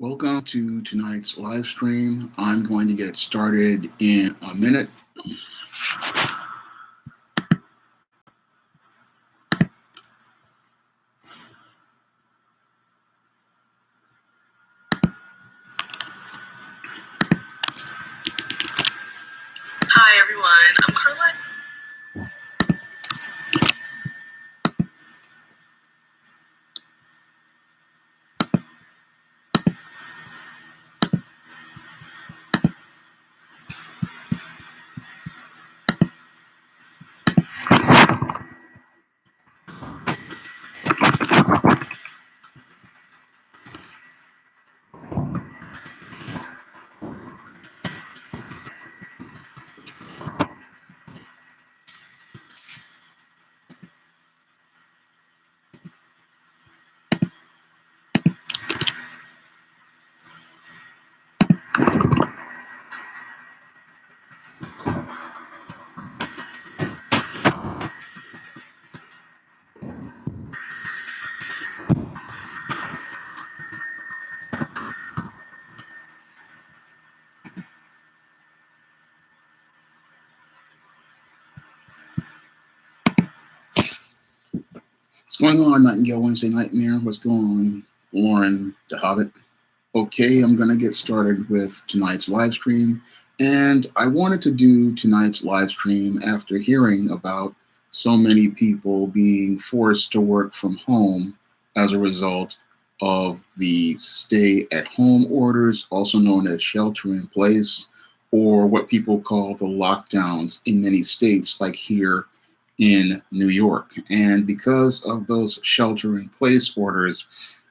Welcome to tonight's live stream. I'm going to get started in a minute. Hi everyone, I'm Carla. What's going on, Nightingale Wednesday Nightmare? What's going on, Lauren the Hobbit? Okay, I'm going to get started with tonight's live stream. And I wanted to do tonight's live stream after hearing about so many people being forced to work from home as a result of the stay at home orders, also known as shelter in place, or what people call the lockdowns in many states, like here in New York. And because of those shelter in place orders,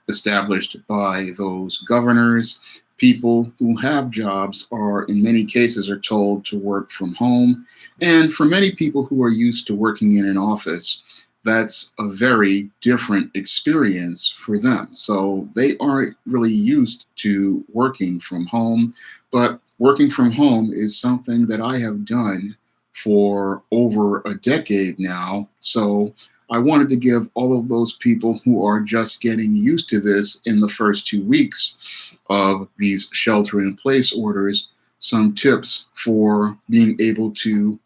established by those governors, people who have jobs are in many cases are told to work from home. And for many people who are used to working in an office, that's a very different experience for them. So they aren't really used to working from home, but working from home is something that I have done for over a decade now. So I wanted to give all of those people who are just getting used to this in the first 2 weeks of these shelter in place orders some tips for being able to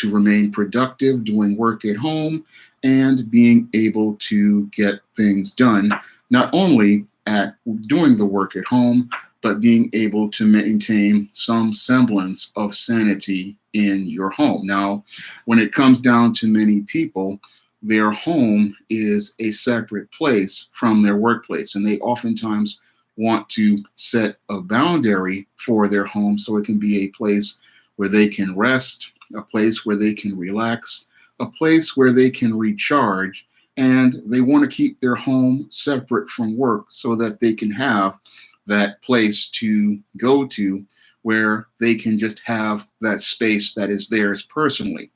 remain productive doing work at home and being able to get things done, not only at doing the work at home, but being able to maintain some semblance of sanity in your home. Now, when it comes down to many people, their home is a separate place from their workplace, and they oftentimes want to set a boundary for their home so it can be a place where they can rest, a place where they can relax, a place where they can recharge, and they want to keep their home separate from work so that they can have that place to go to where they can just have that space that is theirs personally.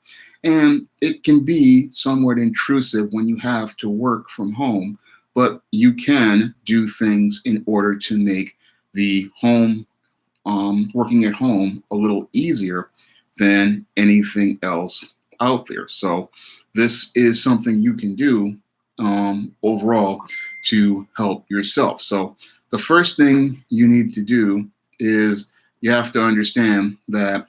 And it can be somewhat intrusive when you have to work from home, but you can do things in order to make the home, working at home, a little easier than anything else out there. So, this is something you can do overall to help yourself. So, the first thing you need to do is you have to understand that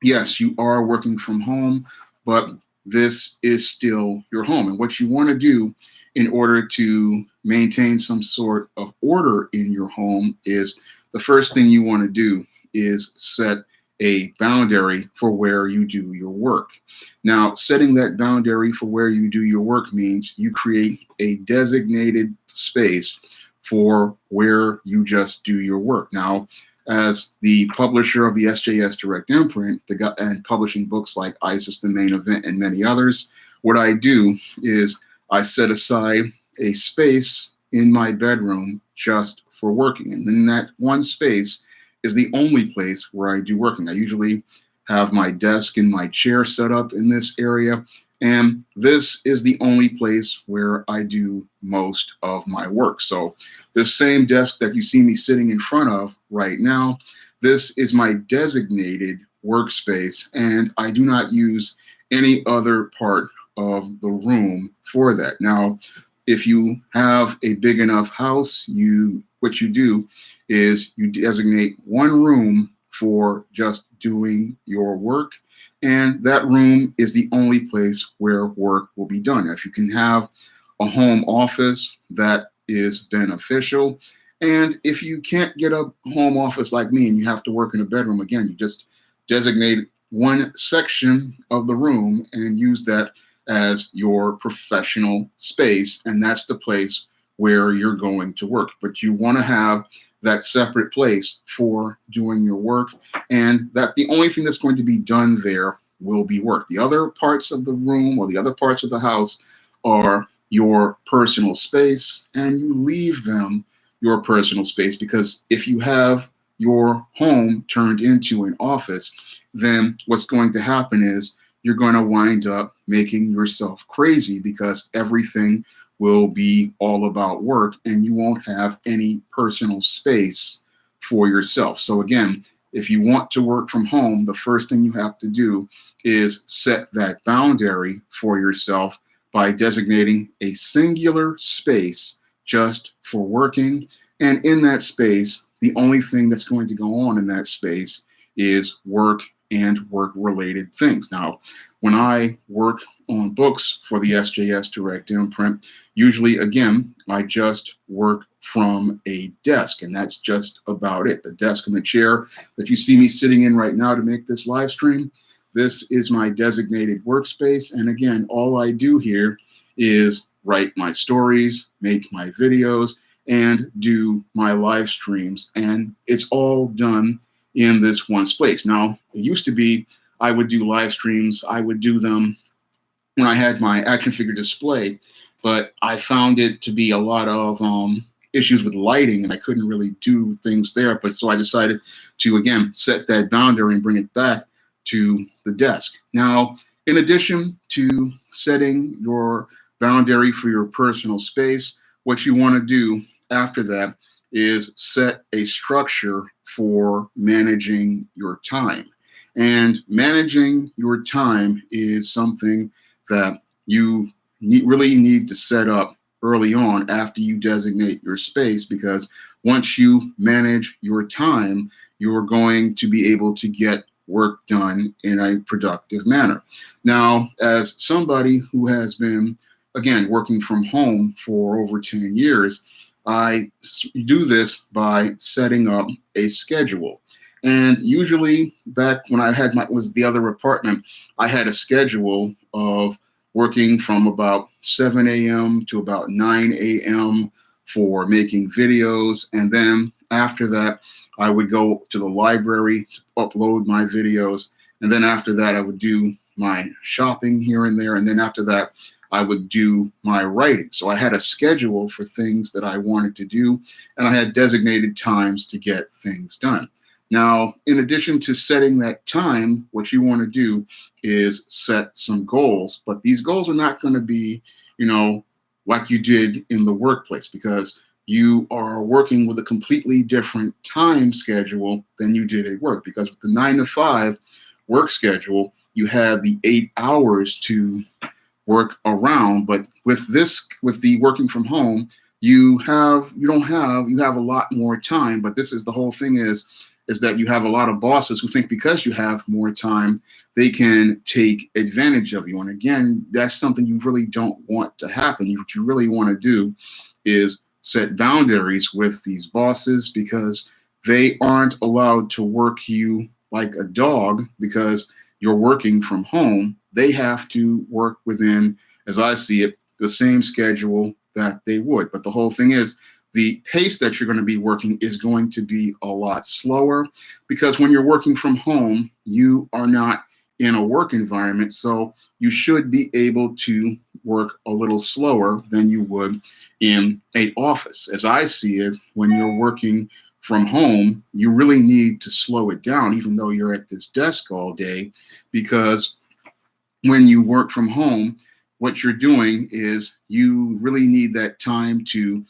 yes, you are working from home, but this is still your home. And what you want to do in order to maintain some sort of order in your home is the first thing you want to do is set a boundary for where you do your work. Now, setting that boundary for where you do your work means you create a designated space for where you just do your work. Now, as the publisher of the SJS Direct Imprint and publishing books like ISIS, The Main Event, and many others, what I do is I set aside a space in my bedroom just for working. And then that one space is the only place where I do working. I usually have my desk and my chair set up in this area, and this is the only place where I do most of my work. So this same desk that you see me sitting in front of right now, this is my designated workspace, and I do not use any other part of the room for that. Now, if you have a big enough house, you what you do is you designate one room for just doing your work, and that room is the only place where work will be done. If you can have a home office, that is beneficial. And if you can't get a home office like me and you have to work in a bedroom, again, you just designate one section of the room and use that as your professional space. And that's the place where you're going to work. But you want to have that separate place for doing your work, and that the only thing that's going to be done there will be work. The other parts of the room or the other parts of the house are your personal space, and you leave them your personal space, because if you have your home turned into an office, then what's going to happen is you're going to wind up making yourself crazy, because everything will be all about work and you won't have any personal space for yourself. So again, if you want to work from home, the first thing you have to do is set that boundary for yourself by designating a singular space just for working. And in that space, the only thing that's going to go on in that space is work and work-related things. Now, when I work on books for the SJS Direct Imprint, usually, again, I just work from a desk, and that's just about it. The desk and the chair that you see me sitting in right now to make this live stream, this is my designated workspace. And again, all I do here is write my stories, make my videos, and do my live streams. And it's all done in this one space. Now, it used to be I would do live streams. I would do them when I had my action figure display, but I found it to be a lot of issues with lighting, and I couldn't really do things there. But so I decided to, again, set that boundary and bring it back to the desk. Now, in addition to setting your boundary for your personal space, what you want to do after that is set a structure for managing your time. And managing your time is something that you really need to set up early on after you designate your space, because once you manage your time, you're going to be able to get work done in a productive manner. Now, as somebody who has been, again, working from home for over 10 years, I do this by setting up a schedule. And usually back when I had was the other apartment, I had a schedule of working from about 7 a.m. to about 9 a.m. for making videos. And then after that, I would go to the library to upload my videos. And then after that, I would do my shopping here and there. And then after that, I would do my writing. So I had a schedule for things that I wanted to do, and I had designated times to get things done. Now, in addition to setting that time, what you want to do is set some goals, but these goals are not going to be, like you did in the workplace, because you are working with a completely different time schedule than you did at work. Because with the 9 to 5 work schedule, you had the 8 hours to work around, but with the working from home, you have a lot more time. But this is the whole thing is that you have a lot of bosses who think because you have more time, they can take advantage of you. And again, that's something you really don't want to happen. What you really want to do is set boundaries with these bosses, because they aren't allowed to work you like a dog because you're working from home. They have to work within, as I see it, the same schedule that they would. But the whole thing is, the pace that you're going to be working is going to be a lot slower, because when you're working from home, you are not in a work environment. So you should be able to work a little slower than you would in an office. As I see it, when you're working from home, you really need to slow it down, even though you're at this desk all day, because when you work from home, what you're doing is you really need that time to,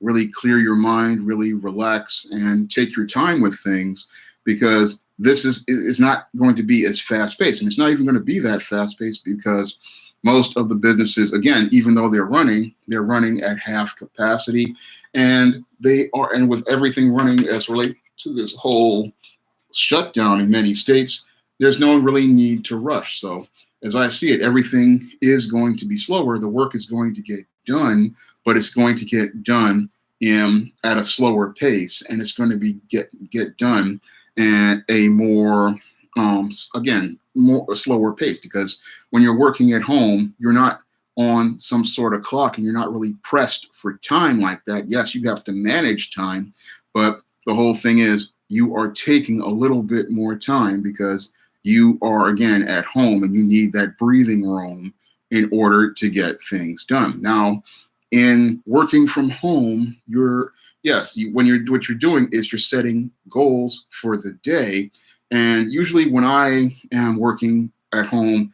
really clear your mind, really relax and take your time with things, because this is not going to be as fast paced. And it's not even going to be that fast paced, because most of the businesses, again, even though they're running at half capacity, and and with everything running as relate to this whole shutdown in many states, there's no really need to rush. So as I see it, everything is going to be slower. The work is going to get done, but it's going to get done at a slower pace, and it's going to be get done at a more again more a slower pace, because when you're working at home, you're not on some sort of clock and you're not really pressed for time like that. Yes, you have to manage time, but the whole thing is you are taking a little bit more time because you are again at home and you need that breathing room in order to get things done. Now, in working from home, when you're what you're doing is you're setting goals for the day. And usually when I am working at home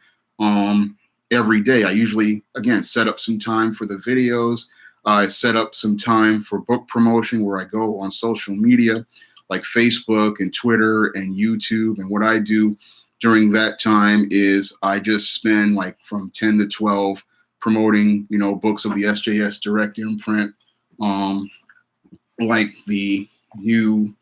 every day, I usually again set up some time for the videos. I set up some time for book promotion where I go on social media like Facebook and Twitter and YouTube. And what I do during that time is I just spend like from 10 to 12 promoting, books of the SJS Direct Imprint, um, like the new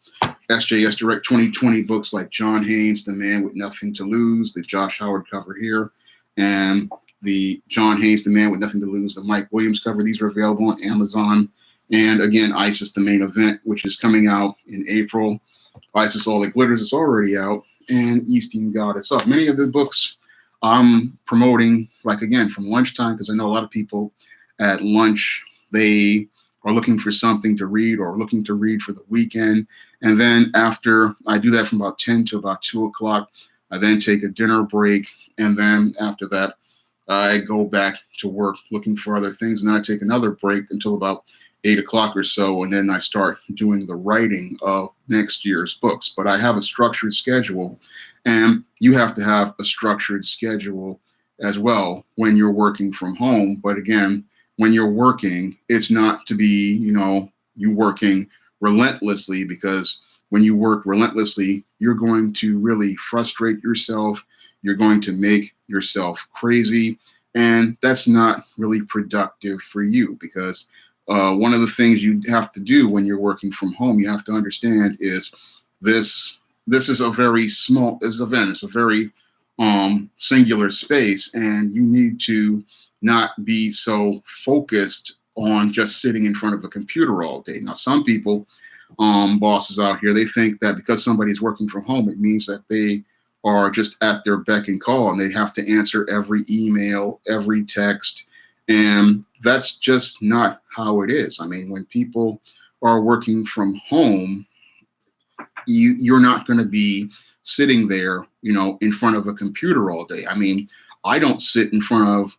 SJS Direct 2020 books like John Haynes, The Man with Nothing to Lose, the Josh Howard cover here, and the John Haynes, The Man with Nothing to Lose, the Mike Williams cover. These are available on Amazon. And again, ISIS, The Main Event, which is coming out in April. ISIS, All That Glitters is already out, and Eastern Goddess Up. Many of the books I'm promoting, like again, from lunchtime, because I know a lot of people at lunch, they are looking for something to read or looking to read for the weekend. And then after I do that from about 10 to about 2 o'clock, I then take a dinner break. And then after that, I go back to work looking for other things. And then I take another break until about 8 o'clock or so. And then I start doing the writing of next year's books. But I have a structured schedule, and you have to have a structured schedule as well when you're working from home. But again, when you're working, it's not to be, you working relentlessly, because when you work relentlessly, you're going to really frustrate yourself. You're going to make yourself crazy. And that's not really productive for you, because one of the things you have to do when you're working from home, you have to understand is this is a very small, it's a very singular space, and you need to not be so focused on just sitting in front of a computer all day. Now, some people, bosses out here, they think that because somebody's working from home, it means that they are just at their beck and call and they have to answer every email, every text. And that's just not how it is. I mean, when people are working from home, you're not going to be sitting there, in front of a computer all day. I mean, I don't sit in front of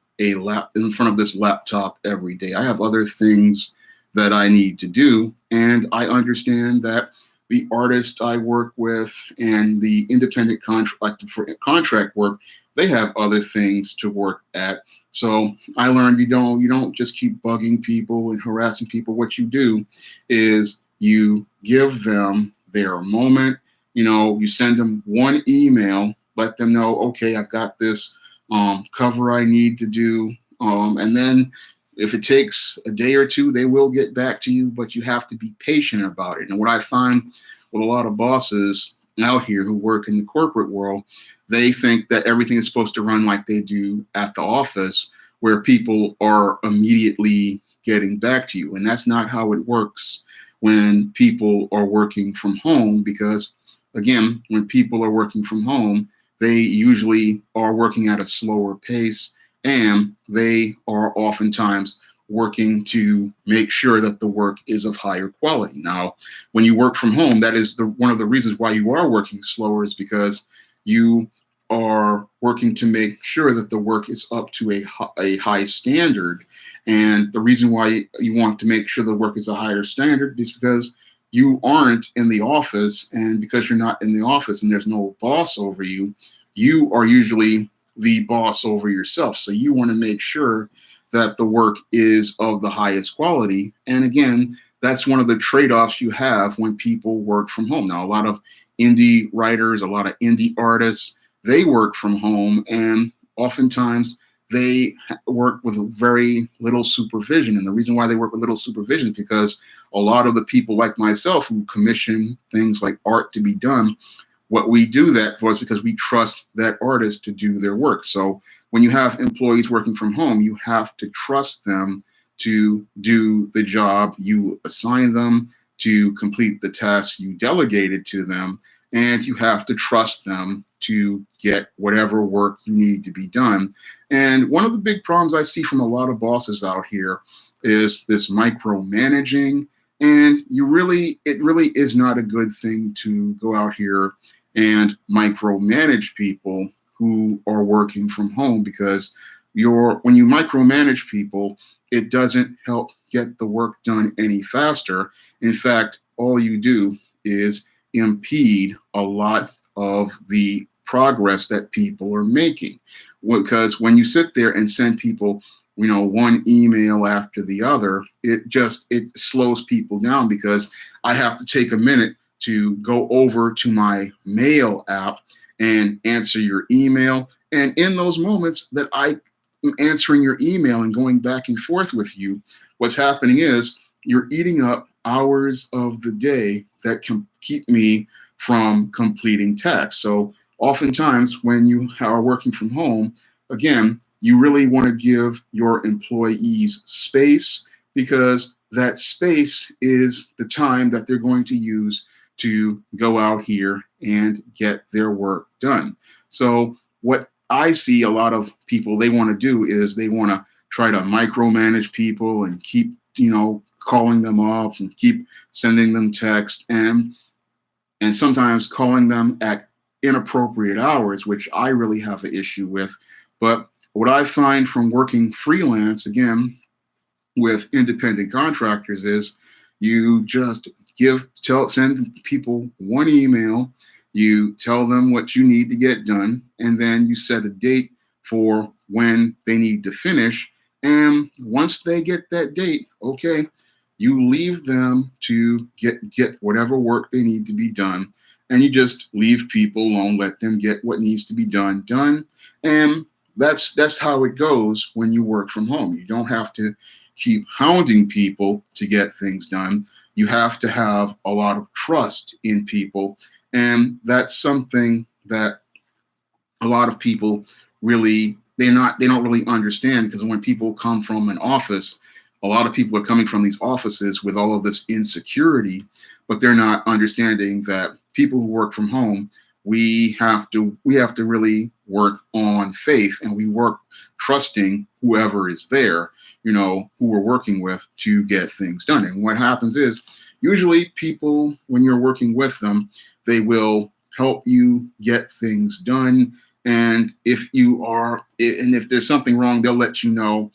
this laptop every day. I have other things that I need to do, and I understand that the artist I work with and the independent contract work, they have other things to work at. So I learned you don't just keep bugging people and harassing people. What you do is you give them their moment. You send them one email, let them know, okay, I've got this cover I need to do. And then if it takes a day or two, they will get back to you, but you have to be patient about it. And what I find with a lot of bosses out here who work in the corporate world, they think that everything is supposed to run like they do at the office, where people are immediately getting back to you. And that's not how it works when people are working from home, because again, when people are working from home, they usually are working at a slower pace, and they are oftentimes working to make sure that the work is of higher quality. Now, when you work from home, that is one of the reasons why you are working slower, is because you are working to make sure that the work is up to a high standard. And the reason why you want to make sure the work is a higher standard is because you aren't in the office, and because you're not in the office and there's no boss over you, you are usually the boss over yourself. So you want to make sure that the work is of the highest quality. And again, that's one of the trade-offs you have when people work from home. Now, a lot of indie writers, a lot of indie artists, they work from home, and oftentimes they work with very little supervision. And the reason why they work with little supervision is because a lot of the people like myself who commission things like art to be done, what we do that for is because we trust that artist to do their work. So when you have employees working from home, you have to trust them to do the job you assign them, to complete the tasks you delegated to them, and you have to trust them to get whatever work you need to be done. And one of the big problems I see from a lot of bosses out here is this micromanaging. And it really is not a good thing to go out here and micromanage people who are working from home, because when you micromanage people, it doesn't help get the work done any faster. In fact, all you do is impede a lot of the progress that people are making. Because when you sit there and send people, one email after the other, it slows people down, because I have to take a minute to go over to my mail app and answer your email. And in those moments that I am answering your email and going back and forth with you, what's happening is you're eating up hours of the day that can keep me from completing tasks. So oftentimes when you are working from home, again, you really want to give your employees space, because that space is the time that they're going to use to go out here and get their work done. So what I see a lot of people, they want to do is they want to try to micromanage people and keep, calling them up and keep sending them text, and sometimes calling them at inappropriate hours, which I really have an issue with. But what I find from working freelance, again, with independent contractors, is you just send people one email, you tell them what you need to get done, and then you set a date for when they need to finish. And once they get that date, okay, you leave them to get whatever work they need to be done, and you just leave people alone, let them get what needs to be done. And that's how it goes when you work from home. You don't have to keep hounding people to get things done. You have to have a lot of trust in people. And that's something that a lot of people really, they don't really understand, because when people come from an office, a lot of people are coming from these offices with all of this insecurity, but they're not understanding that people who work from home, we have to really work on faith, and we work trusting whoever is there, who we're working with, to get things done. And what happens is, usually people, when you're working with them, they will help you get things done. And if there's something wrong, they'll let you know,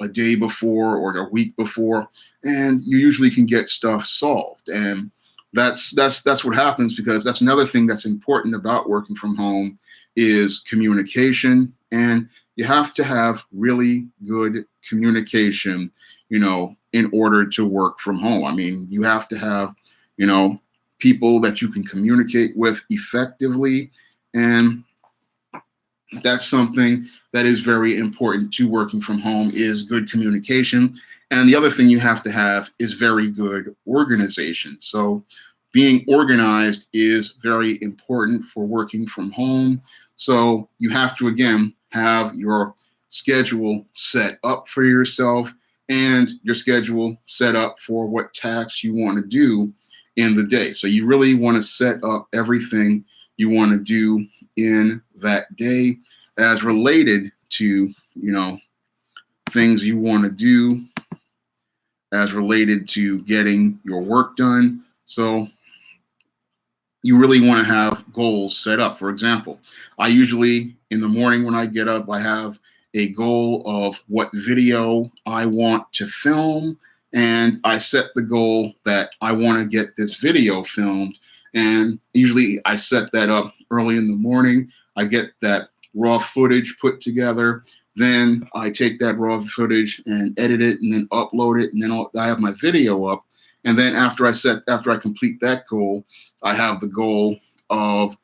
a day before or a week before, and you usually can get stuff solved. And that's what happens, because that's another thing that's important about working from home is communication. And you have to have really good communication, in order to work from home. I mean, you have to have, people that you can communicate with effectively. And that's something that is very important to working from home, is good communication. And the other thing you have to have is very good organization. So being organized is very important for working from home. So you have to, again, have your schedule set up for yourself, and your schedule set up for what tasks you want to do in the day. So you really want to set up everything you want to do in that day as related to, things you want to do as related to getting your work done. So you really want to have goals set up. For example, I usually, in the morning when I get up, I have a goal of what video I want to film, and I set the goal that I want to get this video filmed. And usually I set that up early in the morning. I get that raw footage put together. Then I take that raw footage and edit it and then upload it. And then I have my video up. And then after I complete that goal, I have the goal of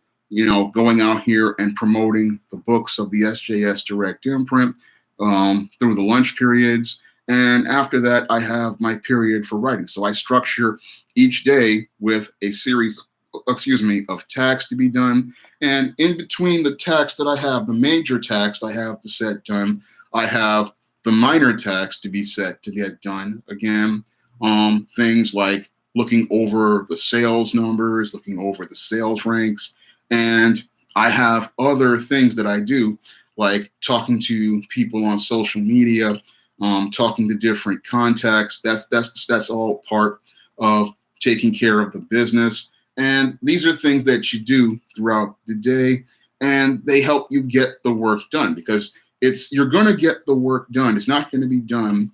going out here and promoting the books of the SJS Direct Imprint through the lunch periods. And after that, I have my period for writing. So I structure each day with a series, of tasks to be done. And in between the tasks that I have, the major tasks I have to set done, I have the minor tasks to be set to get done. Again, things like looking over the sales numbers, looking over the sales ranks, and I have other things that I do, like talking to people on social media, talking to different contacts. That's all part of taking care of the business. And these are things that you do throughout the day, and they help you get the work done because you're going to get the work done. It's not going to be done,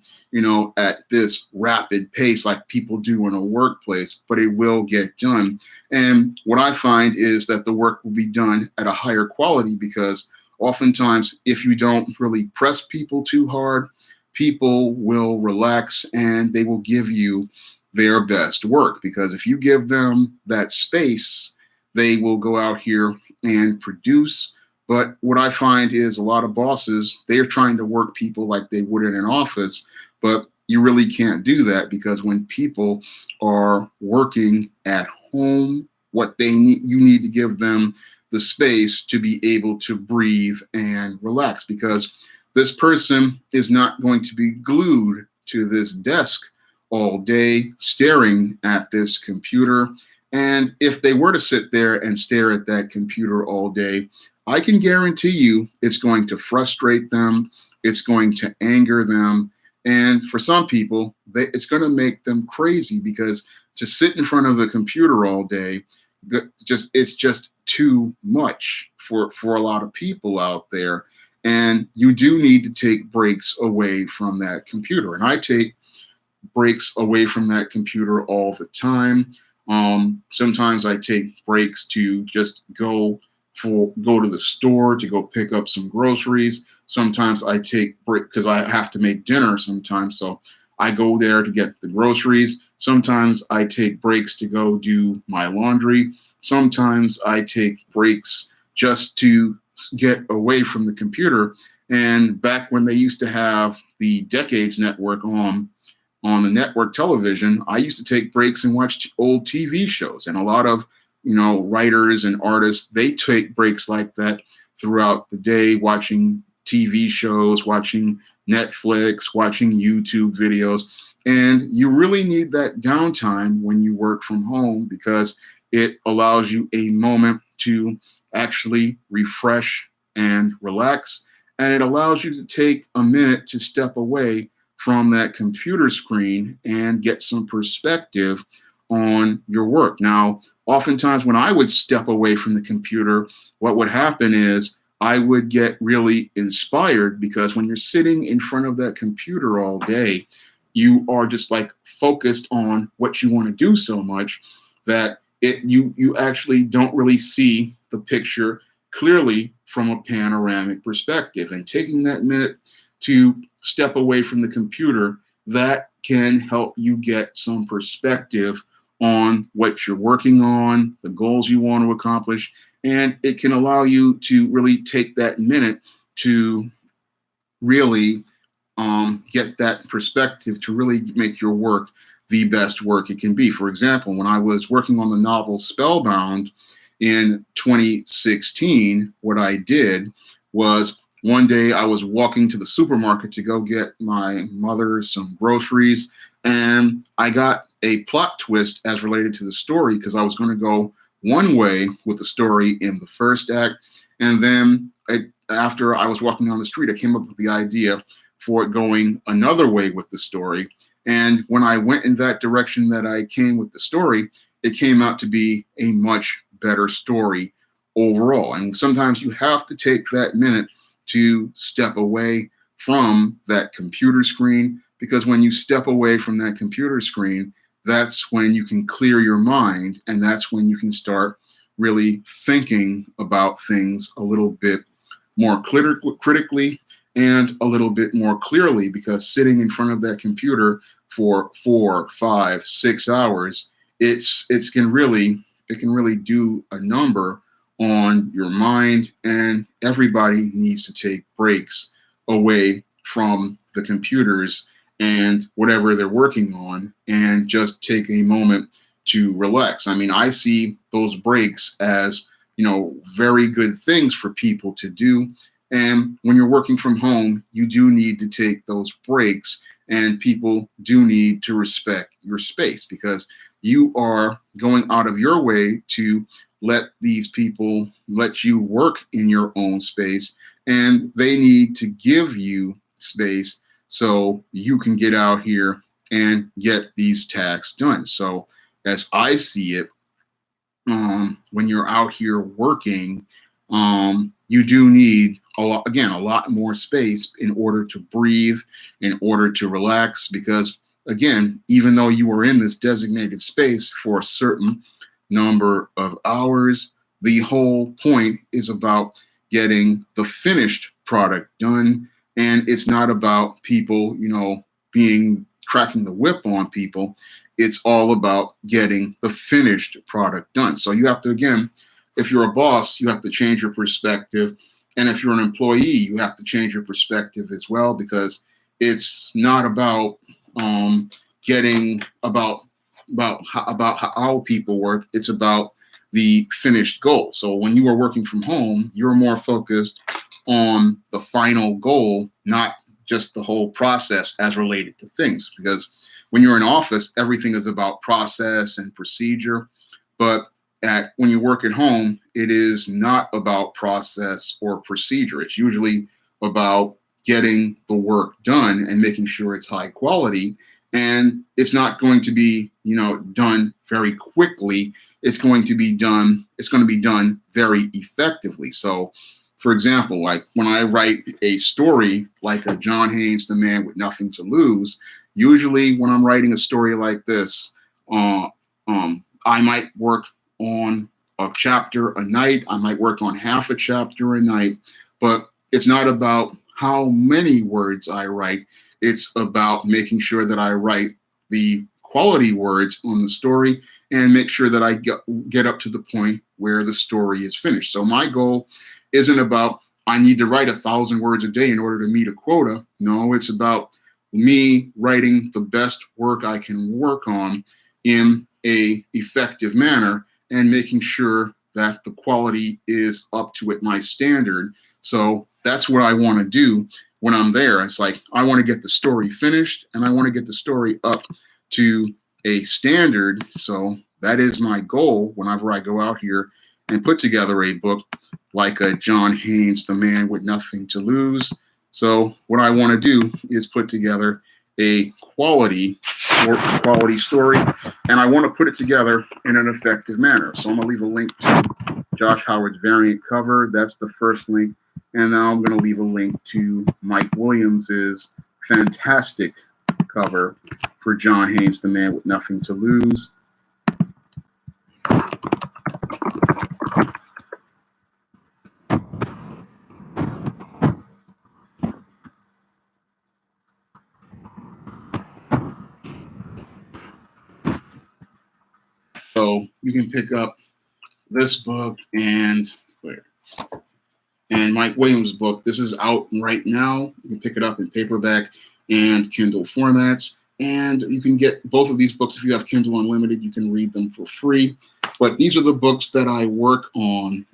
at this rapid pace like people do in a workplace, but it will get done. And what I find is that the work will be done at a higher quality because oftentimes, if you don't really press people too hard, people will relax and they will give you their best work. Because if you give them that space, they will go out here and produce. But what I find is a lot of bosses, they're trying to work people like they would in an office, but you really can't do that because when people are working at home, what they need, you need to give them the space to be able to breathe and relax because this person is not going to be glued to this desk all day staring at this computer. And if they were to sit there and stare at that computer all day, I can guarantee you it's going to frustrate them. It's going to anger them. And for some people, it's going to make them crazy because to sit in front of a computer all day, it's just too much for a lot of people out there. And you do need to take breaks away from that computer. And I take breaks away from that computer all the time. Sometimes I take breaks to just go to the store to go pick up some groceries. Sometimes I take break because I have to make dinner sometimes. So I go there to get the groceries. Sometimes I take breaks to go do my laundry. Sometimes I take breaks just to get away from the computer. And back when they used to have the Decades Network on the network television, I used to take breaks and watch old TV shows. And a lot of, writers and artists, they take breaks like that throughout the day, watching TV shows, watching Netflix, watching YouTube videos. And you really need that downtime when you work from home because it allows you a moment to actually refresh and relax. And it allows you to take a minute to step away from that computer screen and get some perspective on your work. Now, oftentimes when I would step away from the computer, what would happen is I would get really inspired because when you're sitting in front of that computer all day, you are just like focused on what you want to do so much that you actually don't really see the picture clearly from a panoramic perspective. And taking that minute to step away from the computer, that can help you get some perspective on what you're working on, the goals you want to accomplish, and it can allow you to really take that minute to really get that perspective to really make your work the best work it can be. For example, when I was working on the novel Spellbound in 2016, what I did was one day I was walking to the supermarket to go get my mother some groceries, and I got a plot twist as related to the story because I was going to go one way with the story in the first act, and then after I was walking down the street, I came up with the idea for it going another way with the story. And when I went in that direction that I came with the story, it came out to be a much better story overall. And sometimes you have to take that minute to step away from that computer screen, because when you step away from that computer screen, that's when you can clear your mind, and that's when you can start really thinking about things a little bit more critically and a little bit more clearly, because sitting in front of that computer for 4, 5, 6 hours, it can really do a number on your mind, and everybody needs to take breaks away from the computers and whatever they're working on and just take a moment to relax. I mean, I see those breaks as, very good things for people to do. And when you're working from home, you do need to take those breaks, and people do need to respect your space because you are going out of your way to let these people let you work in your own space, and they need to give you space so you can get out here and get these tasks done. So as I see it, when you're out here working, you do need a lot more space in order to breathe, in order to relax, because again, even though you are in this designated space for a certain number of hours, the whole point is about getting the finished product done. And it's not about people, being cracking the whip on people. It's all about getting the finished product done. So you have to, again, if you're a boss, you have to change your perspective. And if you're an employee, you have to change your perspective as well, because it's not about getting about how people work. It's about the finished goal. So when you are working from home, you're more focused on the final goal, not just the whole process as related to things. Because when you're in office, everything is about process and procedure. But when you work at home, it is not about process or procedure. It's usually about getting the work done and making sure it's high quality. And it's not going to be, done very quickly. It's going to be done very effectively. So, for example, like when I write a story like a John Haynes, The Man with Nothing to Lose, usually when I'm writing a story like this, I might work on a chapter a night. I might work on half a chapter a night, but it's not about how many words I write. It's about making sure that I write the quality words on the story and make sure that I get up to the point where the story is finished. So my goal isn't about I need to write 1,000 words a day in order to meet a quota. No, it's about me writing the best work I can work on in a effective manner and making sure that the quality is up to my standard. So that's what I want to do when I'm there. It's like I want to get the story finished and I want to get the story up to a standard. So that is my goal whenever I go out here and put together a book like a John Haynes, The Man with Nothing to Lose. So what I want to do is put together a quality story, and I want to put it together in an effective manner. So I'm going to leave a link to Josh Howard's variant cover. That's the first link. And now I'm going to leave a link to Mike Williams's fantastic cover for John Haynes, The Man with Nothing to Lose. So you can pick up this book and Mike Williams' book. This is out right now. You can pick it up in paperback and Kindle formats. And you can get both of these books if you have Kindle Unlimited. You can read them for free. But these are the books that I work on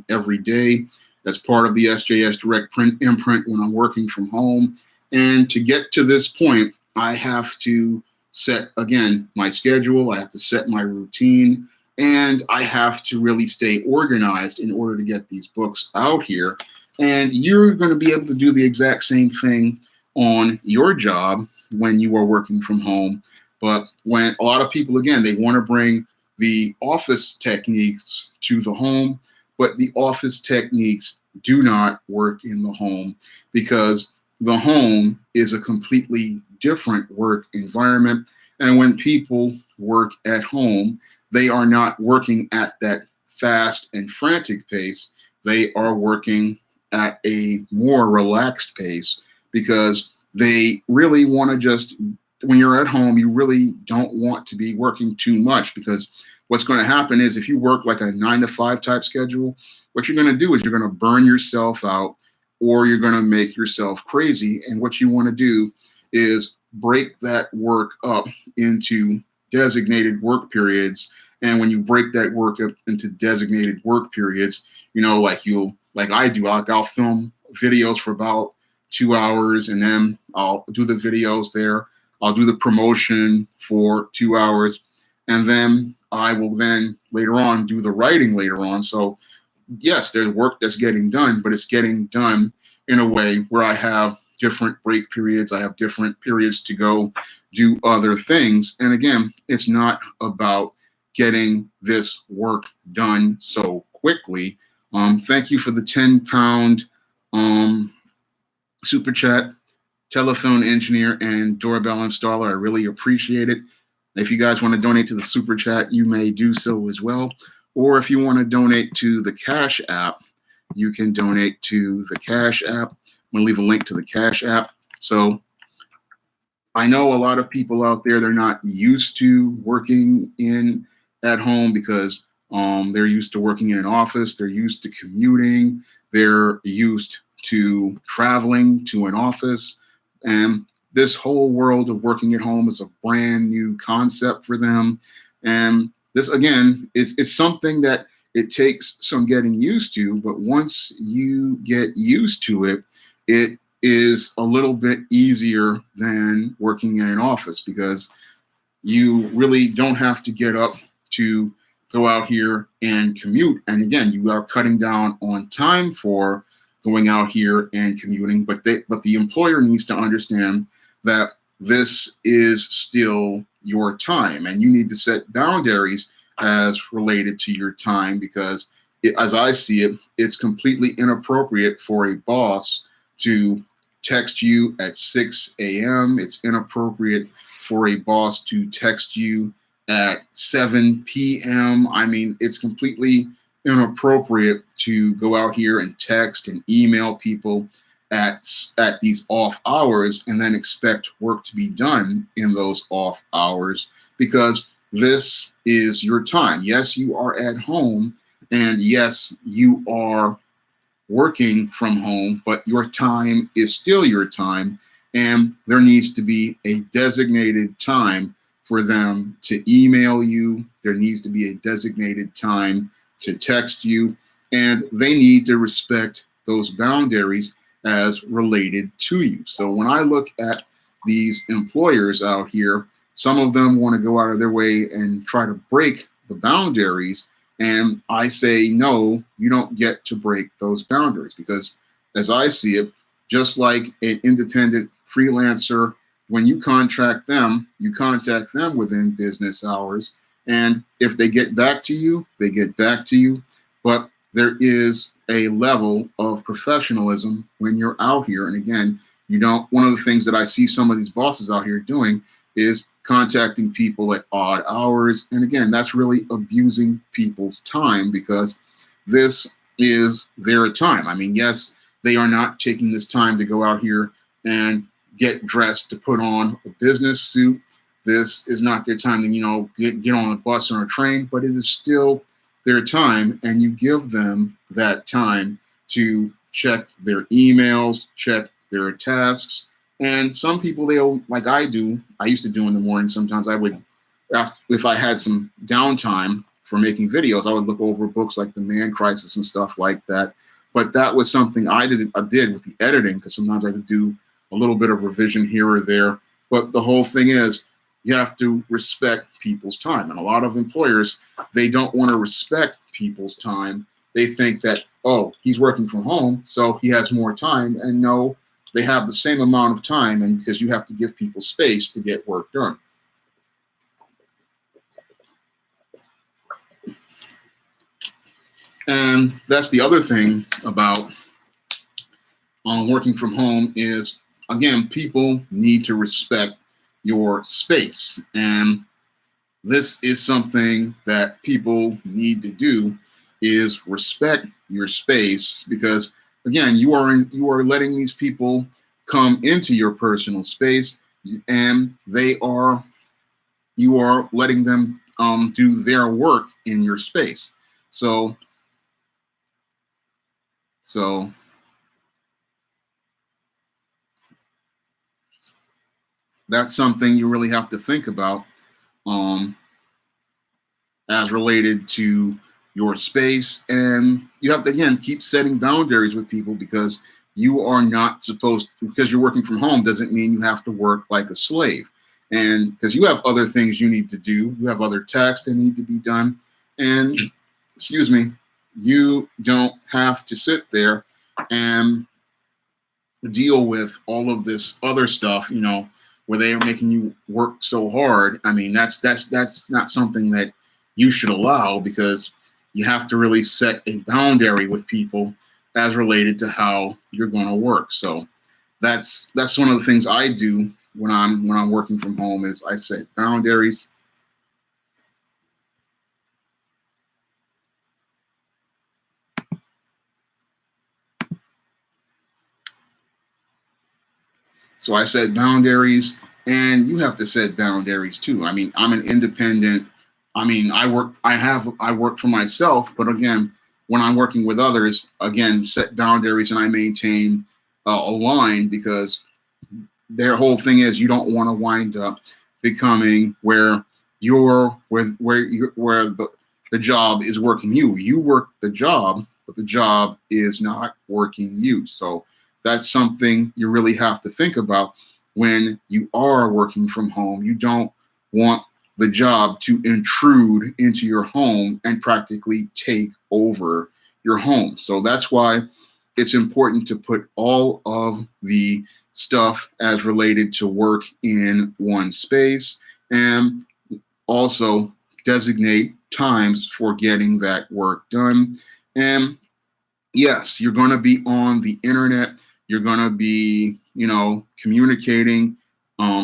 every day as part of the SJS Direct Print imprint when I'm working from home. And to get to this point, I have to set, again, my schedule. I have to set my routine. And I have to really stay organized in order to get these books out here. And you're going to be able to do the exact same thing on your job when you are working from home. But when a lot of people, again, they want to bring the office techniques to the home, but the office techniques do not work in the home because the home is a completely different work environment. And when people work at home, they are not working at that fast and frantic pace. They are working at a more relaxed pace because they really want to just, when you're at home, you really don't want to be working too much because what's going to happen is if you work like a 9 to 5 type schedule, what you're going to do is you're going to burn yourself out or you're going to make yourself crazy. And what you want to do is break that work up into designated work periods. And when you break that work up into designated work periods, like I do, I'll film videos for about 2 hours and then I'll do the videos there. I'll do the promotion for 2 hours. And then I will then later on do the writing later on. So yes, there's work that's getting done, but it's getting done in a way where I have different break periods. I have different periods to go do other things. And again, it's not about getting this work done so quickly. Thank you for the 10-pound super chat, telephone engineer and doorbell installer. I really appreciate it. If you guys want to donate to the super chat, you may do so as well. Or if you want to donate to the Cash App, you can donate to the Cash App. I'm going to leave a link to the Cash App. So I know a lot of people out there, they're not used to working at home because they're used to working in an office. They're used to commuting. They're used to traveling to an office. And this whole world of working at home is a brand new concept for them. And this, again, is something that it takes some getting used to. But once you get used to it, it is a little bit easier than working in an office because you really don't have to get up to go out here and commute. And again, you are cutting down on time for going out here and commuting, but the employer needs to understand that this is still your time and you need to set boundaries as related to your time because as I see it, it's completely inappropriate for a boss to text you at 6 a.m. It's inappropriate for a boss to text you at 7 p.m. I mean, it's completely inappropriate to go out here and text and email people at these off hours and then expect work to be done in those off hours because this is your time. Yes, you are at home and yes, you are working from home, but your time is still your time and there needs to be a designated time for them to email you. There needs to be a designated time to text you, and they need to respect those boundaries as related to you. So when I look at these employers out here, some of them want to go out of their way and try to break the boundaries. And I say, no, you don't get to break those boundaries because as I see it, just like an independent freelancer, when you contact them within business hours. And if they get back to you, they get back to you. But there is a level of professionalism when you're out here. And again, one of the things that I see some of these bosses out here doing is contacting people at odd hours. And again, that's really abusing people's time because this is their time. I mean, yes, they are not taking this time to go out here and get dressed to put on a business suit. This is not their time to, get on a bus or a train, but it is still their time. And you give them that time to check their emails, check their tasks. And some people, like I used to do in the morning. Sometimes I would, if I had some downtime for making videos, I would look over books like The Man Crisis and stuff like that. But that was something I did with the editing because sometimes I could do a little bit of revision here or there. But the whole thing is you have to respect people's time. And a lot of employers, they don't want to respect people's time. They think that, oh, he's working from home, so he has more time. And no, they have the same amount of time, and because you have to give people space to get work done. And that's the other thing about working from home is, again, people need to respect your space. And this is something that people need to do is respect your space because, again, you are letting these people come into your personal space and you are letting them do their work in your space. So so that's something you really have to think about, um, as related to your space. And you have to, again, keep setting boundaries with people, because you are not supposed, because you're working from home doesn't mean you have to work like a slave. And because you have other things you need to do, you have other tasks that need to be done. And, excuse me, you don't have to sit there and deal with all of this other stuff, where they are making you work so hard. I mean, that's not something that you should allow, because you have to really set a boundary with people as related to how you're going to work. So that's one of the things I do when I'm working from home, is I set boundaries. So I set boundaries, and you have to set boundaries too. I mean, I'm an independent. I mean, I work for myself, but again, when I'm working with others, again, set boundaries, and I maintain a line, because their whole thing is, you don't want to wind up becoming where the job is working you. You work the job, but the job is not working you. So that's something you really have to think about when you are working from home. You don't want the job to intrude into your home and practically take over your home. So that's why it's important to put all of the stuff as related to work in one space, and also designate times for getting that work done. And yes, you're going to be on the internet. You're going to be, communicating,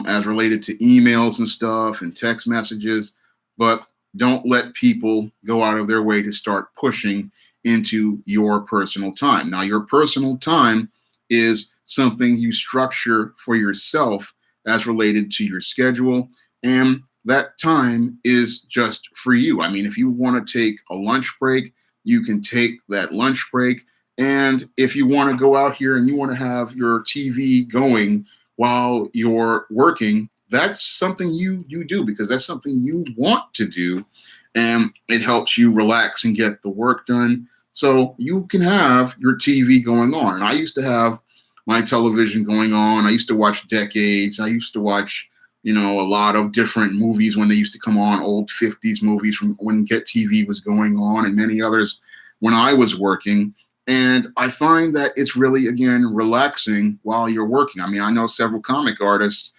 as related to emails and stuff and text messages, but don't let people go out of their way to start pushing into your personal time. Now, your personal time is something you structure for yourself as related to your schedule, and that time is just for you. I mean, if you want to take a lunch break, you can take that lunch break. And if you want to go out here and you want to have your TV going while you're working, that's something you do, because that's something you want to do, and it helps you relax and get the work done. So you can have your TV going on. And I used to have my television going on. I used to watch Decades. I used to watch, a lot of different movies when they used to come on, old 50s movies from when Get TV was going on, and many others when I was working. And I find that it's really, again, relaxing while you're working. I mean, I know several comic artists,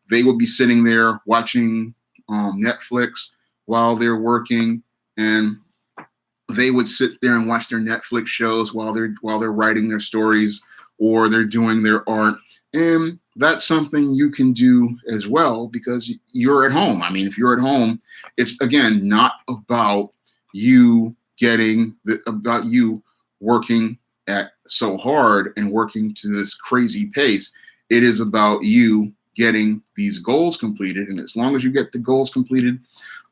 they will be sitting there watching Netflix while they're working, and they would sit there and watch their Netflix shows while they're writing their stories, or they're doing their art. And that's something you can do as well, because you're at home. I mean, if you're at home, it's, again, not about you about you working at so hard and working to this crazy pace. It is about you getting these goals completed. And as long as you get the goals completed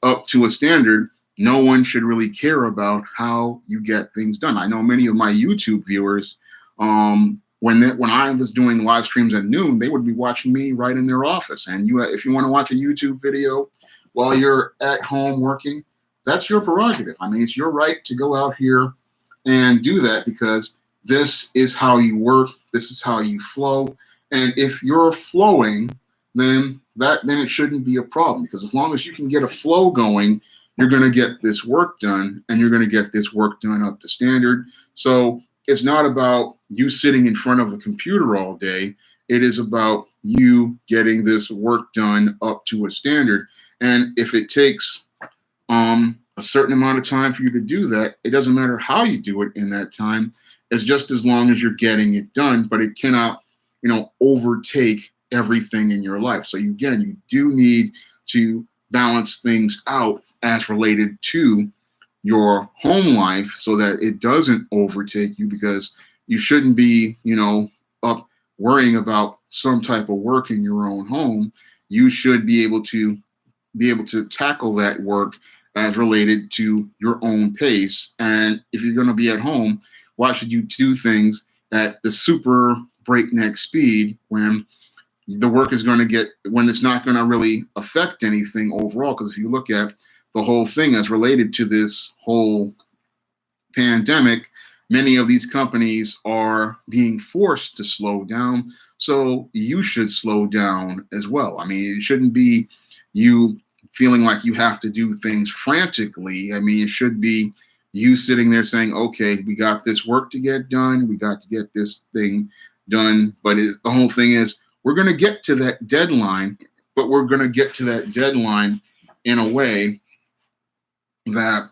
up to a standard, no one should really care how you get things done. I know many of my YouTube viewers, when I was doing live streams at noon, they would be watching me right in their office. And if you want to watch a YouTube video while you're at home working, that's your prerogative. I mean, it's your right to go out here and do that, because this is how you work. This is how you flow. And if you're flowing, then it shouldn't be a problem, because as long as you can get a flow going, you're going to get this work done, and you're going to get this work done up to standard. So it's not about you sitting in front of a computer all day. It is about you getting this work done up to a standard. And if it takes a certain amount of time for you to do that, it doesn't matter how you do it in that time. It's just as long as you're getting it done, but it cannot, overtake everything in your life. So you do need to balance things out as related to your home life, so that it doesn't overtake you, because you shouldn't be, up worrying about some type of work in your own home. You should be able to be able to tackle that work as related to your own pace. And if you're going to be at home, why should you do things at the super breakneck speed when the work is going to get, when it's not going to really affect anything overall? Because if you look at the whole thing as related to this whole pandemic, many of these companies are being forced to slow down. So you should slow down as well. I mean, it shouldn't be you feeling like you have to do things frantically. I mean, it should be you sitting there saying, okay, we got this work to get done. We got to get this thing done. But the whole thing is, we're going to get to that deadline, but we're going to get to that deadline in a way that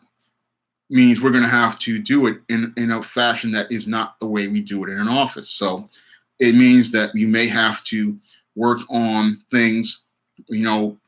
means we're going to have to do it in a fashion that is not the way we do it in an office. So it means that you may have to work on things,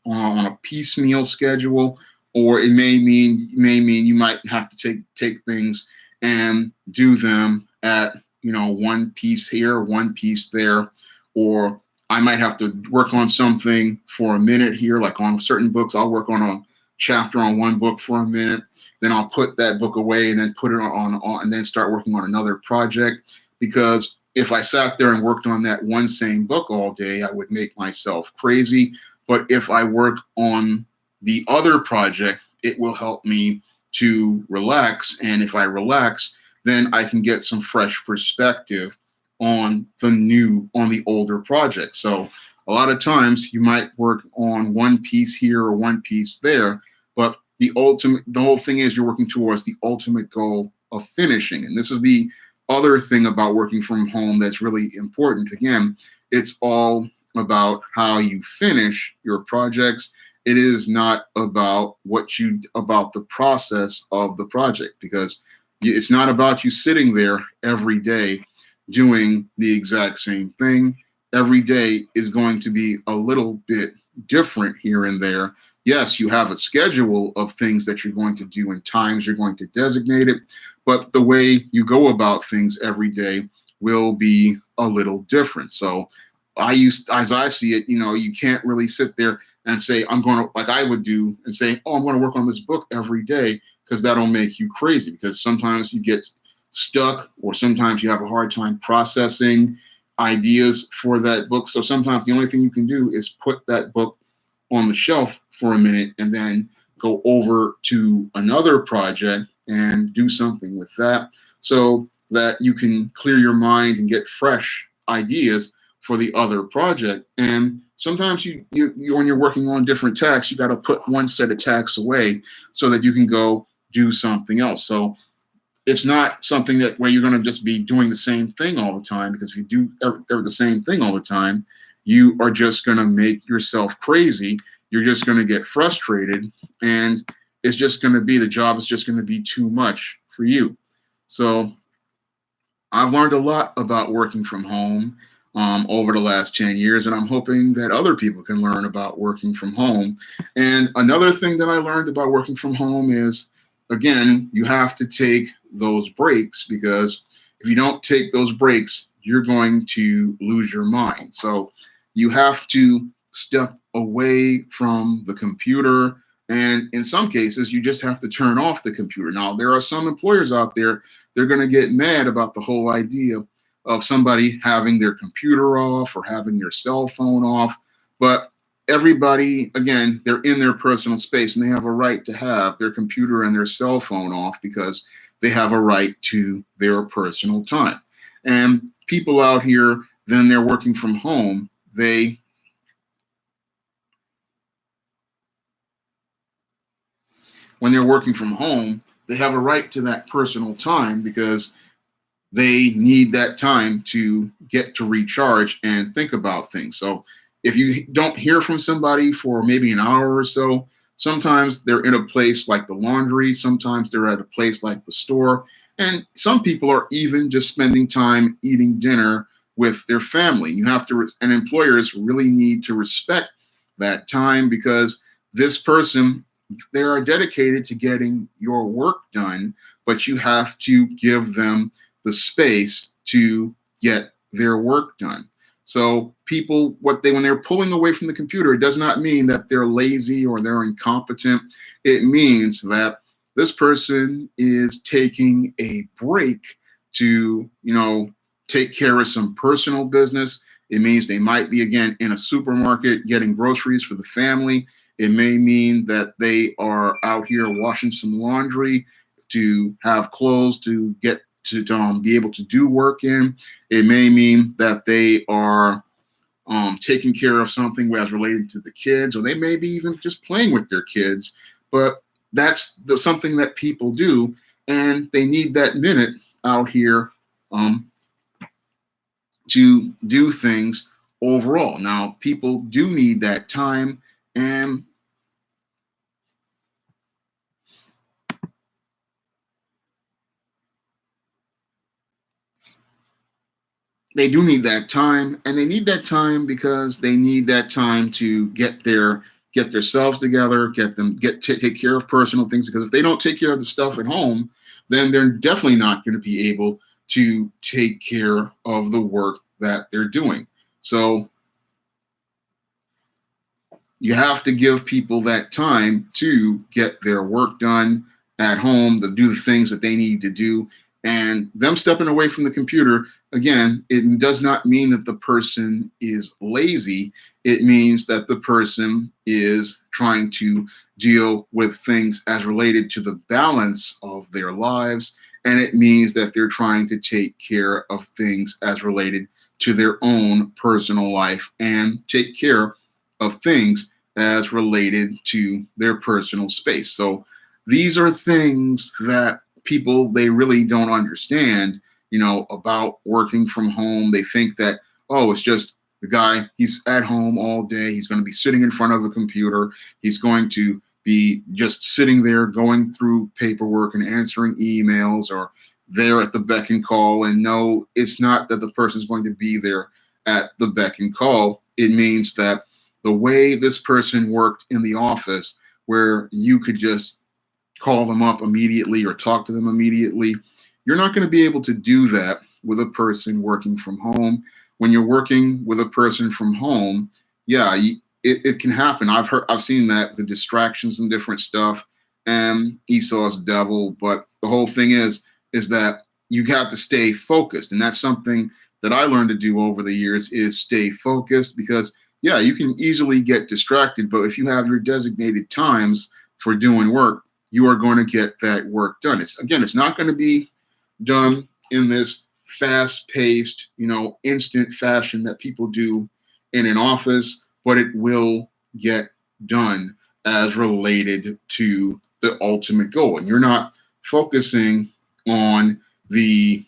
on a piecemeal schedule, or it may mean you might have to take things and do them at, one piece here, one piece there, or I might have to work on something for a minute here, like on certain books. I'll work on a chapter on one book for a minute, then I'll put that book away and then put it on and then start working on another project. Because if I sat there and worked on that one same book all day, I would make myself crazy. But if I work on the other project, it will help me to relax. And if I relax, then I can get some fresh perspective on the older project. So a lot of times you might work on one piece here or one piece there, but the whole thing is you're working towards the ultimate goal of finishing. And this is the other thing about working from home that's really important. Again, it's all about how you finish your projects. It is not about about the process of the project, because it's not about you sitting there every day doing the exact same thing. Every day is going to be a little bit different here and there. Yes, you have a schedule of things that you're going to do and times you're going to designate it, but the way you go about things every day will be a little different. So as I see it, you can't really sit there and say, I'm going to, like I would do, and say, oh, I'm going to work on this book every day, because that'll make you crazy. Because sometimes you get stuck, or sometimes you have a hard time processing ideas for that book. So sometimes the only thing you can do is put that book on the shelf for a minute and then go over to another project and do something with that, so that you can clear your mind and get fresh ideas for the other project. And sometimes you when you're working on different tasks, you got to put one set of tasks away so that you can go do something else. So it's not something that where you're going to just be doing the same thing all the time, because if you do the same thing all the time, you are just going to make yourself crazy. You're just going to get frustrated, and it's just going to be, the job is just going to be too much for you. So I've learned a lot about working from home over the last 10 years, and I'm hoping that other people can learn about working from home. And another thing that I learned about working from home is, again, you have to take those breaks, because if you don't take those breaks, you're going to lose your mind. So you have to step away from the computer. And in some cases, you just have to turn off the computer. Now, there are some employers out there, they're going to get mad about the whole idea of somebody having their computer off or having their cell phone off. But everybody, again, they're in their personal space, and they have a right to have their computer and their cell phone off, because they have a right to their personal time. And people out here, then they're working from home, when they're working from home, they have a right to that personal time, because they need that time to get to recharge and think about things. So if you don't hear from somebody for maybe an hour or so, sometimes they're in a place like the laundry, sometimes they're at a place like the store, and some people are even just spending time eating dinner with their family. And employers really need to respect that time, because this person, they are dedicated to getting your work done, but you have to give them the space to get their work done. So people, when they're pulling away from the computer, it does not mean that they're lazy or they're incompetent. It means that this person is taking a break to, take care of some personal business. It means they might be, again, in a supermarket getting groceries for the family. It may mean that they are out here washing some laundry to have clothes to get to be able to do work in. It may mean that they are taking care of something as related to the kids, or they may be even just playing with their kids. But that's something that people do, and they need that minute out here to do things overall. Now, people do need that time, and they do need that time, and they need that time because they need that time to get themselves together, take care of personal things. Because if they don't take care of the stuff at home, then they're definitely not going to be able to take care of the work that they're doing. So you have to give people that time to get their work done at home, to do the things that they need to do. And them stepping away from the computer, again, it does not mean that the person is lazy. It means that the person is trying to deal with things as related to the balance of their lives. And it means that they're trying to take care of things as related to their own personal life and take care of things as related to their personal space. So these are things that people, they really don't understand, about working from home. They think that, oh, it's just the guy, he's at home all day. He's going to be sitting in front of a computer. He's going to be just sitting there going through paperwork and answering emails, or there at the beck and call. And no, it's not that the person's going to be there at the beck and call. It means that the way this person worked in the office, where you could just call them up immediately or talk to them immediately, you're not going to be able to do that with a person working from home. When you're working with a person from home, yeah, it can happen. I've seen that, the distractions and different stuff, and Esau's devil. But the whole thing is that you have to stay focused, and that's something that I learned to do over the years, is stay focused. Because yeah, you can easily get distracted, but if you have your designated times for doing work, you are going to get that work done. It's not going to be done in this fast-paced, instant fashion that people do in an office, but it will get done as related to the ultimate goal. And you're not focusing on the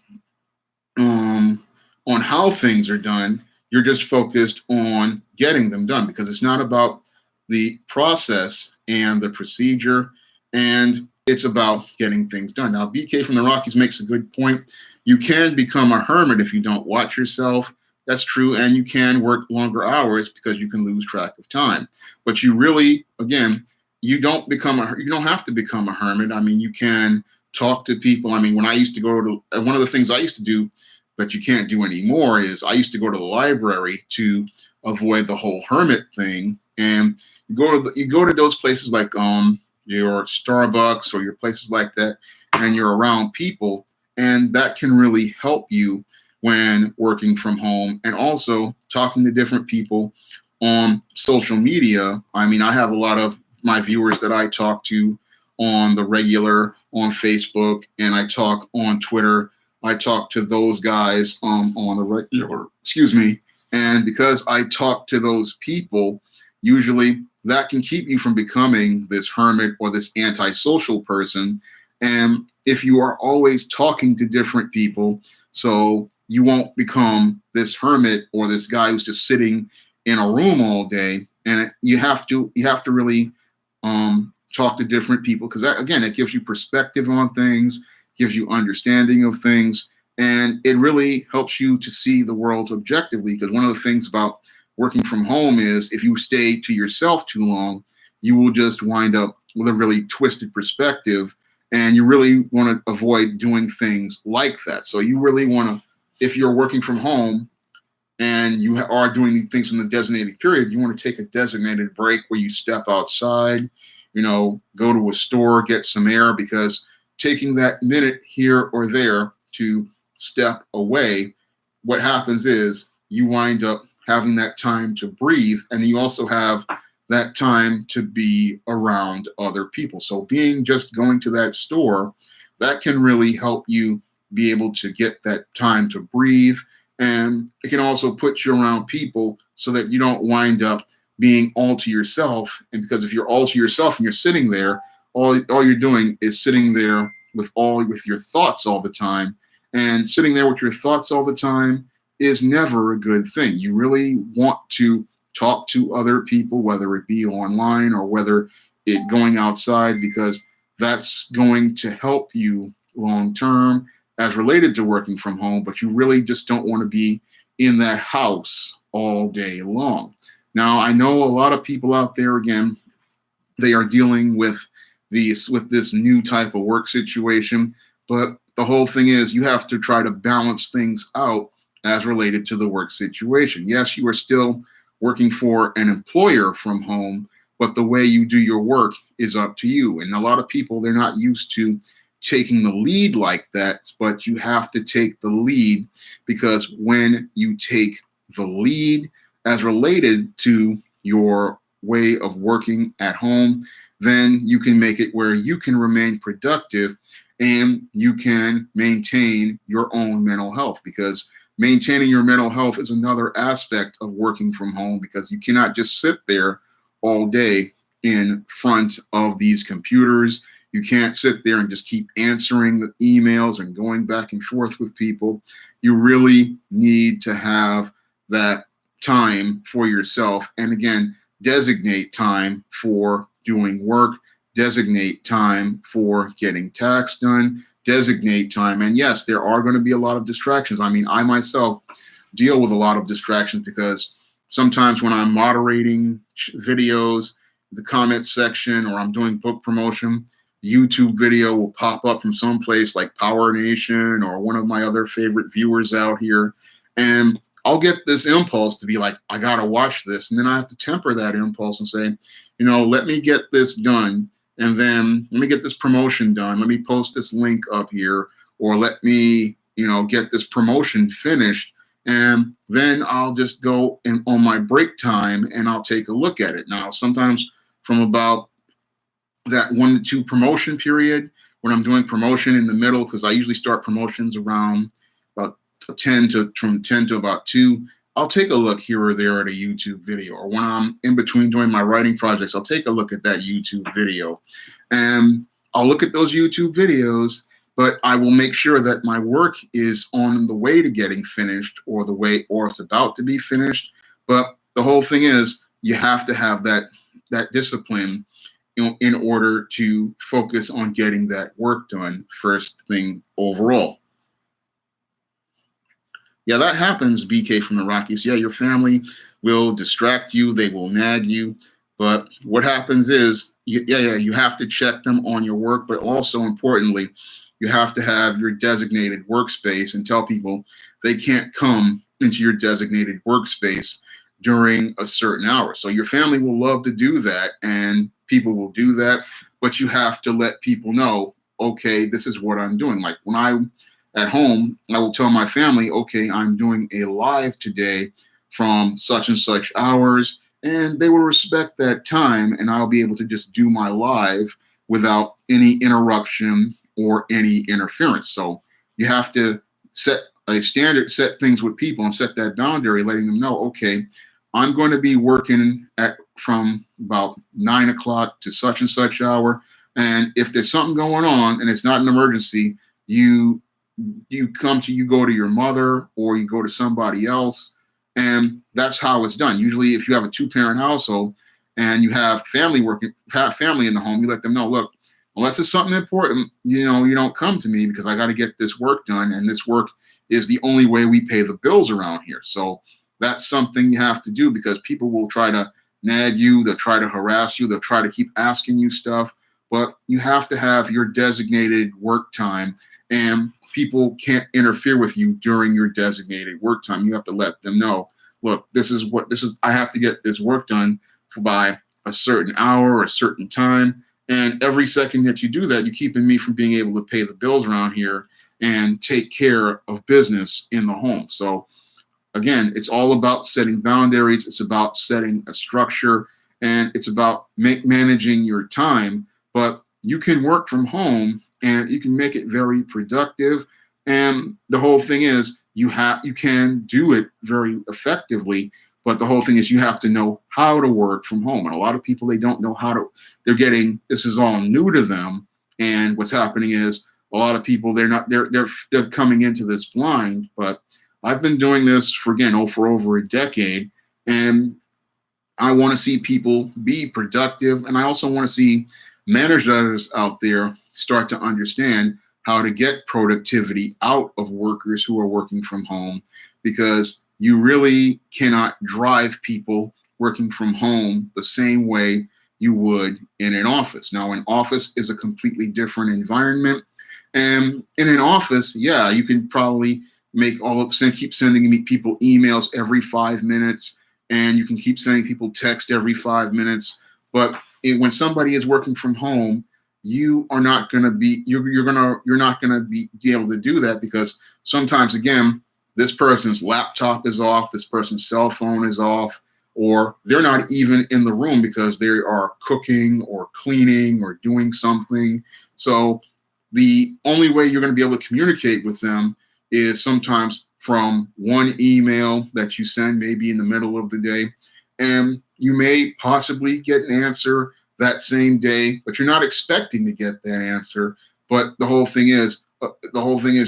on how things are done. You're just focused on getting them done, because it's not about the process and the procedure, and it's about getting things done. Now, BK from the Rockies makes a good point. You can become a hermit if you don't watch yourself. That's true. And you can work longer hours because you can lose track of time. But you really, again, you don't have to become a hermit. I mean, you can talk to people. I mean, when I used to go to, one of the things I used to do that you can't do anymore is I used to go to the library to avoid the whole hermit thing. And you go to those places like your Starbucks or your places like that, and you're around people, and that can really help you when working from home. And also talking to different people on social media. I mean, I have a lot of my viewers that I talk to on the regular on Facebook, and I talk on Twitter. I talk to those guys on the regular, and because I talk to those people, usually that can keep you from becoming this hermit or this antisocial person. And if you are always talking to different people, so you won't become this hermit or this guy who's just sitting in a room all day. And you have to really talk to different people, because again, it gives you perspective on things, gives you understanding of things, and it really helps you to see the world objectively. Because one of the things about working from home is if you stay to yourself too long, you will just wind up with a really twisted perspective, and you really want to avoid doing things like that. So you really want to, if you're working from home, and you are doing things in the designated period, you want to take a designated break where you step outside, go to a store, get some air, because taking that minute here or there to step away, what happens is you wind up having that time to breathe, and you also have that time to be around other people. So being just going to that store, that can really help you be able to get that time to breathe. And it can also put you around people so that you don't wind up being all to yourself. And because if you're all to yourself and you're sitting there, all you're doing is sitting there with your thoughts all the time. And sitting there with your thoughts all the time is never a good thing. You really want to talk to other people, whether it be online or whether it going outside, because that's going to help you long term as related to working from home. But you really just don't want to be in that house all day long. Now, I know a lot of people out there, again, they are dealing with this new type of work situation, but the whole thing is you have to try to balance things out as related to the work situation. Yes, you are still working for an employer from home, but the way you do your work is up to you. And a lot of people, they're not used to taking the lead like that, but you have to take the lead, because when you take the lead as related to your way of working at home, then you can make it where you can remain productive and you can maintain your own mental health, because maintaining your mental health is another aspect of working from home, because you cannot just sit there all day in front of these computers. You can't sit there and just keep answering the emails and going back and forth with people. You really need to have that time for yourself. And again, designate time for doing work, designate time for getting tasks done, designate time. And yes, there are going to be a lot of distractions. I mean, I myself deal with a lot of distractions, because sometimes when I'm moderating videos, the comment section, or I'm doing book promotion, YouTube video will pop up from someplace like Power Nation or one of my other favorite viewers out here. And I'll get this impulse to be like, I got to watch this. And then I have to temper that impulse and say, let me get this done. And then let me get this promotion done. Let me post this link up here, or let me, get this promotion finished. And then I'll just go in on my break time and I'll take a look at it. Now, sometimes from about that 1 to 2 promotion period, when I'm doing promotion in the middle, because I usually start promotions around about from 10 to about 2, I'll take a look here or there at a YouTube video. Or when I'm in between doing my writing projects, I'll take a look at that YouTube video. And I'll look at those YouTube videos, but I will make sure that my work is on the way to getting finished, or it's about to be finished. But the whole thing is you have to have that discipline in order to focus on getting that work done first thing overall. Yeah, that happens, BK from the Rockies. Yeah, your family will distract you. They will nag you. But what happens is, you have to check them on your work. But also importantly, you have to have your designated workspace and tell people they can't come into your designated workspace during a certain hour. So your family will love to do that, and people will do that. But you have to let people know, okay, this is what I'm doing. Like when I'm at home, I will tell my family, okay, I'm doing a live today from such and such hours, and they will respect that time, and I'll be able to just do my live without any interruption or any interference. So you have to set a standard, set things with people, and set that boundary, letting them know, okay, I'm going to be working from about 9 o'clock to such and such hour, and if there's something going on and it's not an emergency, you go to your mother or you go to somebody else, and that's how it's done. Usually if you have a 2-parent household and you have family in the home, you let them know, look, unless it's something important, you don't come to me, because I got to get this work done, and this work is the only way we pay the bills around here. So that's something you have to do, because people will try to nag you, they'll try to harass you, they'll try to keep asking you stuff, but you have to have your designated work time. And people can't interfere with you during your designated work time. You have to let them know, look, I have to get this work done by a certain hour or a certain time. And every second that you do that, you're keeping me from being able to pay the bills around here and take care of business in the home. So again, it's all about setting boundaries. It's about setting a structure, and it's about managing your time. But you can work from home and you can make it very productive. And the whole thing is you can do it very effectively. But the whole thing is you have to know how to work from home. And a lot of people, they don't know how to, this is all new to them. And what's happening is a lot of people, they're coming into this blind. But I've been doing this for over a decade, and I want to see people be productive. And I also want to see managers out there start to understand how to get productivity out of workers who are working from home, because you really cannot drive people working from home the same way you would in an office. Now, an office is a completely different environment. And in an office, yeah, you can probably keep sending people emails every 5 minutes, and you can keep sending people text every 5 minutes. But when somebody is working from home, you're not going to be able to do that, because sometimes, again, this person's laptop is off, this person's cell phone is off, or they're not even in the room because they are cooking or cleaning or doing something. So the only way you're going to be able to communicate with them is sometimes from one email that you send maybe in the middle of the day. And you may possibly get an answer that same day, but you're not expecting to get that answer. But the whole thing is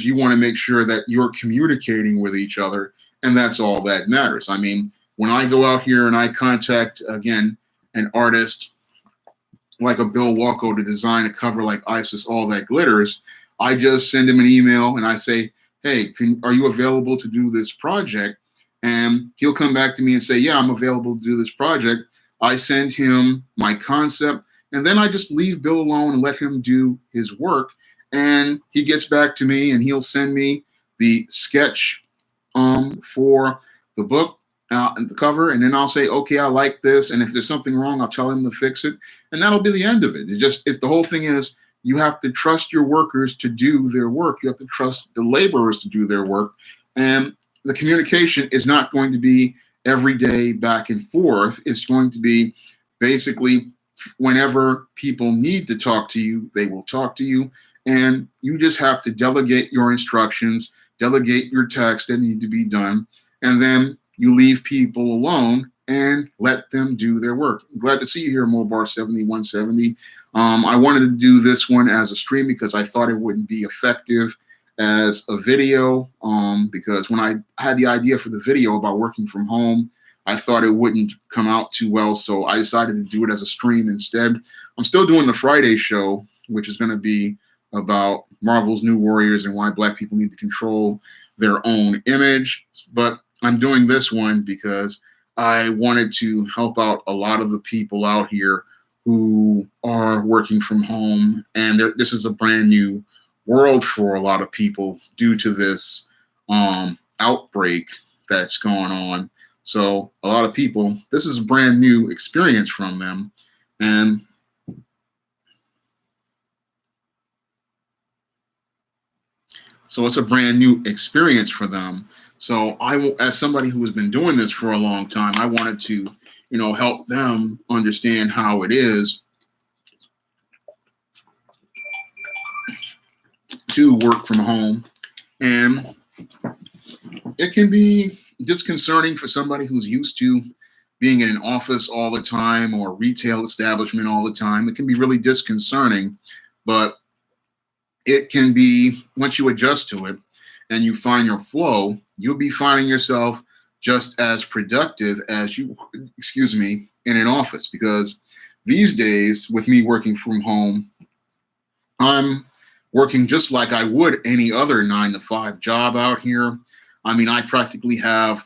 you want to make sure that you're communicating with each other, and that's all that matters. I mean, when I go out here and I contact, again, an artist like a Bill Walko to design a cover like Isis, All That Glitters, I just send him an email and I say, hey, are you available to do this project? And he'll come back to me and say, yeah, I'm available to do this project. I send him my concept, and then I just leave Bill alone and let him do his work. And he gets back to me and he'll send me the sketch for the book and the cover. And then I'll say, okay, I like this. And if there's something wrong, I'll tell him to fix it. And that'll be the end of it. It's the whole thing is you have to trust your workers to do their work. You have to trust the laborers to do their work. And the communication is not going to be every day back and forth. It's going to be basically whenever people need to talk to you, they will talk to you. And you just have to delegate your instructions, delegate your tasks that need to be done, and then you leave people alone and let them do their work. I'm glad to see you here, Mobar 7170. I wanted to do this one as a stream because I thought it wouldn't be effective as a video, because when I had the idea for the video about working from home, I thought it wouldn't come out too well, so I decided to do it as a stream instead. I'm still doing the Friday show, which is going to be about Marvel's New Warriors and why Black people need to control their own image. But I'm doing this one because I wanted to help out a lot of the people out here who are working from home. And this is a brand new world for a lot of people due to this outbreak that's going on. So a lot of people, this is a brand new experience from them. And so it's a brand new experience for them. So as somebody who has been doing this for a long time, I wanted to, help them understand how it is to work from home. And it can be disconcerting for somebody who's used to being in an office all the time or a retail establishment all the time. It can be really disconcerting, but it can be, once you adjust to it and you find your flow, you'll be finding yourself just as productive as you, in an office. Because these days, with me working from home, I'm working just like I would any other 9-to-5 job out here. I mean, I practically have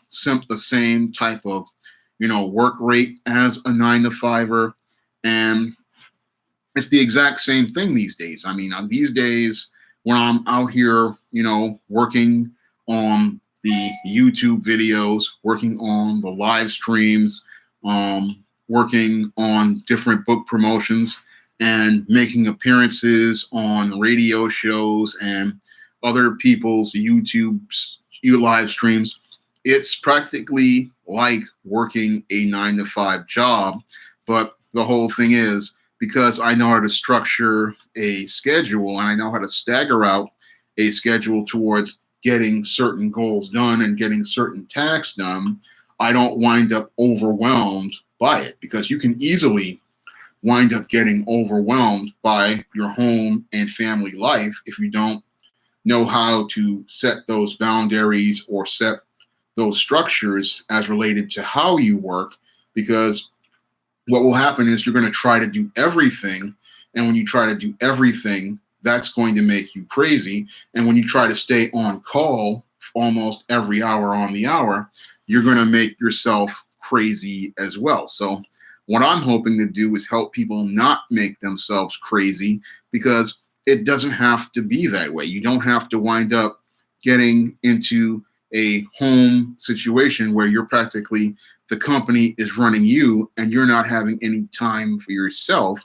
the same type of, work rate as a 9-to-5er. And it's the exact same thing these days. I mean, these days, when I'm out here, working on the YouTube videos, working on the live streams, working on different book promotions, and making appearances on radio shows and other people's live streams. It's practically like working a 9 to 5 job, but the whole thing is, because I know how to structure a schedule and I know how to stagger out a schedule towards getting certain goals done and getting certain tasks done, I don't wind up overwhelmed by it, because you can easily wind up getting overwhelmed by your home and family life if you don't know how to set those boundaries or set those structures as related to how you work. Because what will happen is you're going to try to do everything. And when you try to do everything, that's going to make you crazy. And when you try to stay on call almost every hour on the hour, you're going to make yourself crazy as well. So what I'm hoping to do is help people not make themselves crazy, because it doesn't have to be that way. You don't have to wind up getting into a home situation where you're practically, the company is running you and you're not having any time for yourself.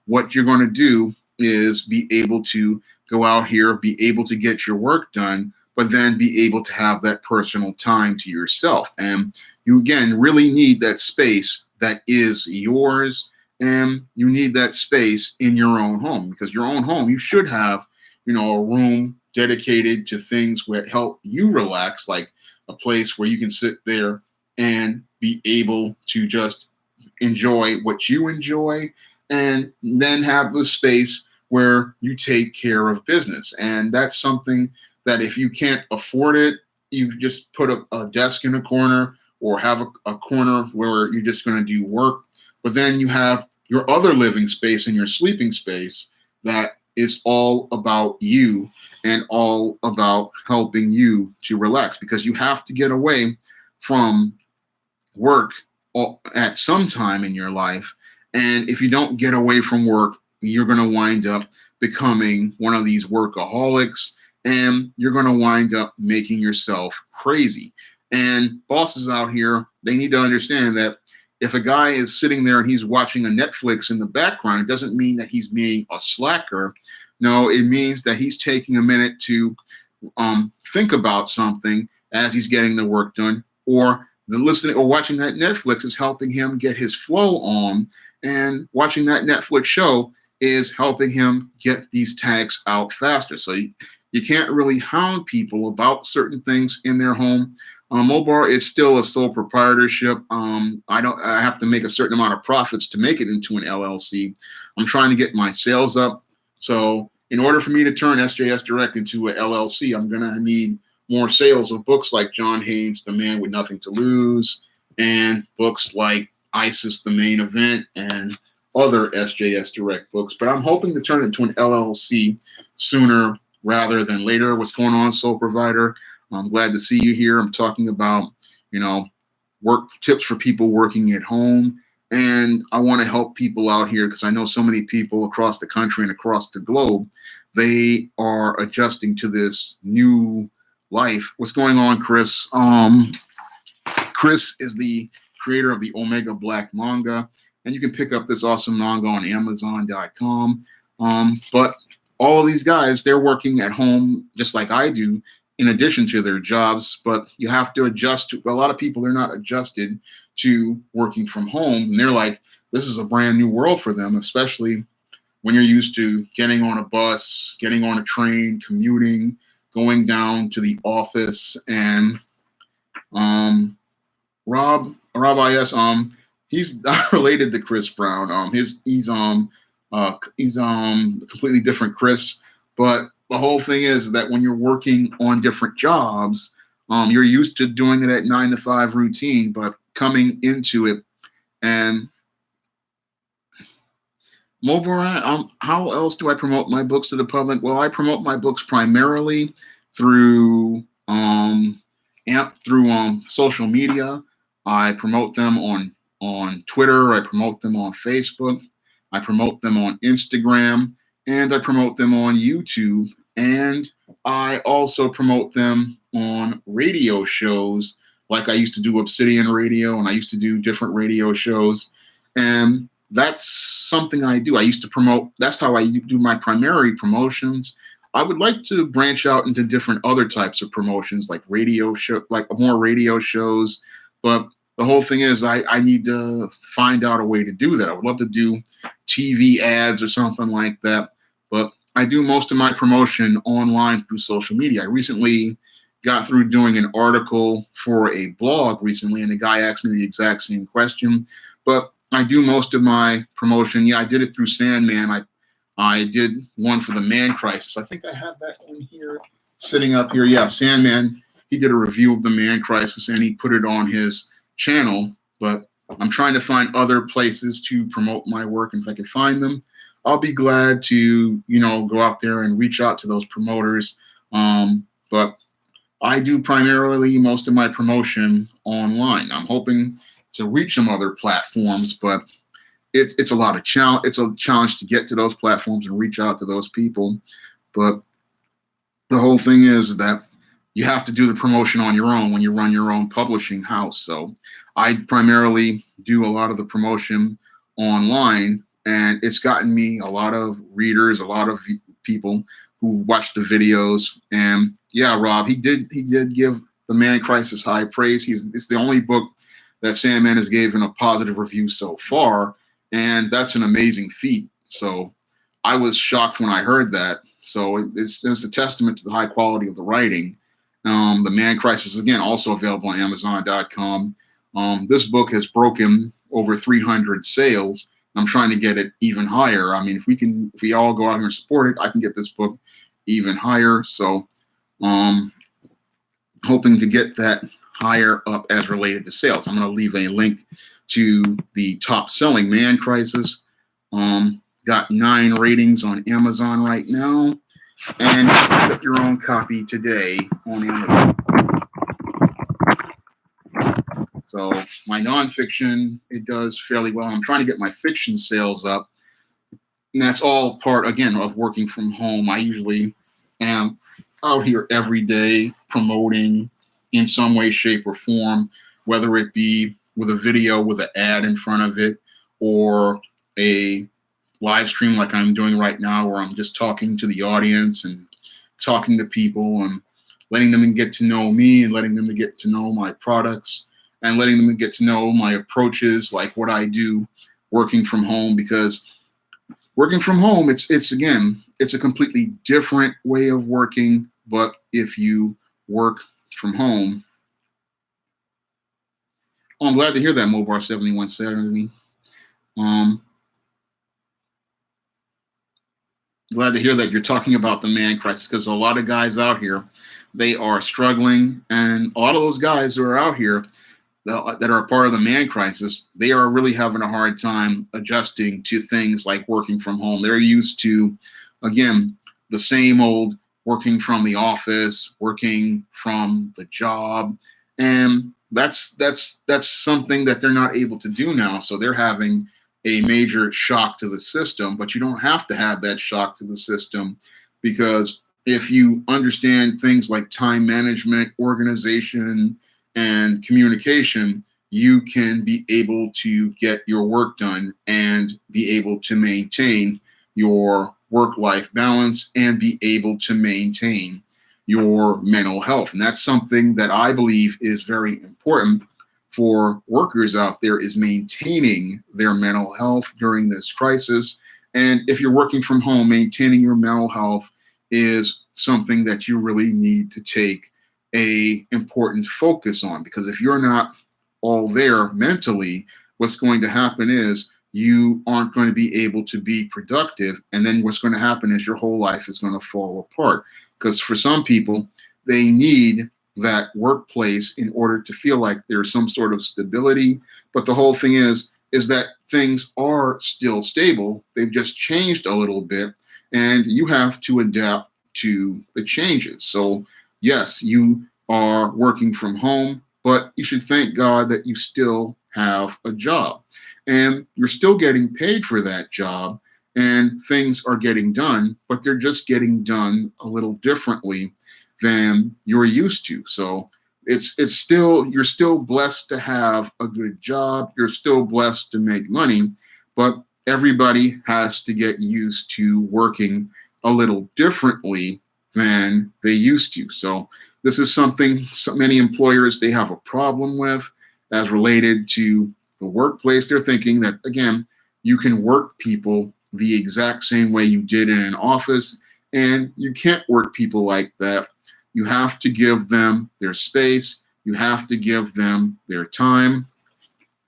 What you're going to do is be able to go out here, be able to get your work done, but then be able to have that personal time to yourself. And you, again, really need that space that is yours. And you need that space in your own home, because your own home, you should have, a room dedicated to things that help you relax, like a place where you can sit there and be able to just enjoy what you enjoy, and then have the space where you take care of business. And that's something that if you can't afford it, you just put a desk in a corner, or have a corner where you're just going to do work. But then you have your other living space and your sleeping space that is all about you and all about helping you to relax, because you have to get away from work at some time in your life. And if you don't get away from work, you're going to wind up becoming one of these workaholics, and you're going to wind up making yourself crazy. And bosses out here, they need to understand that if a guy is sitting there and he's watching a Netflix in the background, it doesn't mean that he's being a slacker. No, it means that he's taking a minute to think about something as he's getting the work done, or the listening or watching that Netflix is helping him get his flow on, and watching that Netflix show is helping him get these tasks out faster. So you can't really hound people about certain things in their home. Mobar is still a sole proprietorship. I have to make a certain amount of profits to make it into an LLC. I'm trying to get my sales up. So in order for me to turn SJS Direct into an LLC, I'm going to need more sales of books like John Haynes' The Man with Nothing to Lose, and books like ISIS, The Main Event, and other SJS Direct books. But I'm hoping to turn it into an LLC sooner rather than later. What's going on, Sole Provider? I'm glad to see you here. I'm talking about, work tips for people working at home. And I want to help people out here, because I know so many people across the country and across the globe, they are adjusting to this new life. What's going on, Chris? Chris is the creator of the Omega Black manga, and you can pick up this awesome manga on Amazon.com. But all of these guys, they're working at home just like I do, in addition to their jobs. But you have to adjust to, a lot of people, they're not adjusted to working from home, and they're like, this is a brand new world for them, especially when you're used to getting on a bus, getting on a train, commuting, going down to the office. And Rob IS, he's not related to Chris Brown. He's a completely different Chris. But the whole thing is that when you're working on different jobs, you're used to doing it at 9 to 5 routine, but coming into it. And Mobaran, how else do I promote my books to the public? Well, I promote my books primarily through social media. I promote them on Twitter. I promote them on Facebook. I promote them on Instagram, and I promote them on YouTube. And I also promote them on radio shows. Like I used to do Obsidian Radio, and I used to do different radio shows. And that's something I do. I used to promote, that's how I do my primary promotions. I would like to branch out into different other types of promotions, like radio show, like more radio shows. But the whole thing is I need to find out a way to do that. I would love to do TV ads or something like that. But I do most of my promotion online through social media. I recently got through doing an article for a blog recently, and the guy asked me the exact same question. But I do most of my promotion. Yeah, I did it through Sandman. I did one for the Man Crisis. I think I have that one here, sitting up here. Yeah, Sandman, he did a review of the Man Crisis, and he put it on his channel. But I'm trying to find other places to promote my work, and if I can find them, I'll be glad to, go out there and reach out to those promoters. But I do primarily most of my promotion online. I'm hoping to reach some other platforms, but it's a lot of challenge. It's a challenge to get to those platforms and reach out to those people. But the whole thing is that you have to do the promotion on your own when you run your own publishing house. So I primarily do a lot of the promotion online, and it's gotten me a lot of readers, a lot of people who watch the videos. And yeah, Rob, he did give The Man Crisis high praise. It's the only book that Sandman has given a positive review so far, and that's an amazing feat. So I was shocked when I heard that. So it's a testament to the high quality of the writing. The Man Crisis is, again, also available on Amazon.com. This book has broken over 300 sales. I'm trying to get it even higher. I mean, if we all go out here and support it, I can get this book even higher. So hoping to get that higher up as related to sales. I'm going to leave a link to the top selling Man Crisis. Got 9 ratings on Amazon right now, and you can pick up your own copy today on Amazon. So my nonfiction, it does fairly well. I'm trying to get my fiction sales up, and that's all part, again, of working from home. I usually am out here every day promoting in some way, shape, or form, whether it be with a video with an ad in front of it, or a live stream like I'm doing right now, where I'm just talking to the audience and talking to people and letting them get to know me and letting them get to know my products and letting them get to know my approaches, like what I do working from home. Because working from home, it's a completely different way of working. But if you work from home, I'm glad to hear that, Mobar 71 Saturday. Glad to hear that you're talking about the Man Crisis, because a lot of guys out here, they are struggling, and a lot of those guys who are out here that are a part of the Man Crisis, they are really having a hard time adjusting to things like working from home. They're used to, again, the same old working from the office, working from the job, and that's something that they're not able to do now. So they're having a major shock to the system. But you don't have to have that shock to the system, because if you understand things like time management, organization, and communication, you can be able to get your work done and be able to maintain your work-life balance and be able to maintain your mental health. And that's something that I believe is very important for workers out there, is maintaining their mental health during this crisis. And if you're working from home, maintaining your mental health is something that you really need to take a important focus on, because if you're not all there mentally, what's going to happen is you aren't going to be able to be productive. And then what's going to happen is your whole life is going to fall apart. Because for some people, they need that workplace in order to feel like there's some sort of stability. But the whole thing is that things are still stable. They've just changed a little bit, and you have to adapt to the changes. So yes, you are working from home, but you should thank God that you still have a job, and you're still getting paid for that job. and things are getting done, but they're just getting done a little differently than you're used to. So it's still, you're still blessed to have a good job, you're still blessed to make money, but everybody has to get used to working a little differently than they used to. So this is something so many employers, they have a problem with as related to the workplace. They're thinking that, again, you can work people the exact same way you did in an office, and you can't work people like that. You have to give them their space, you have to give them their time,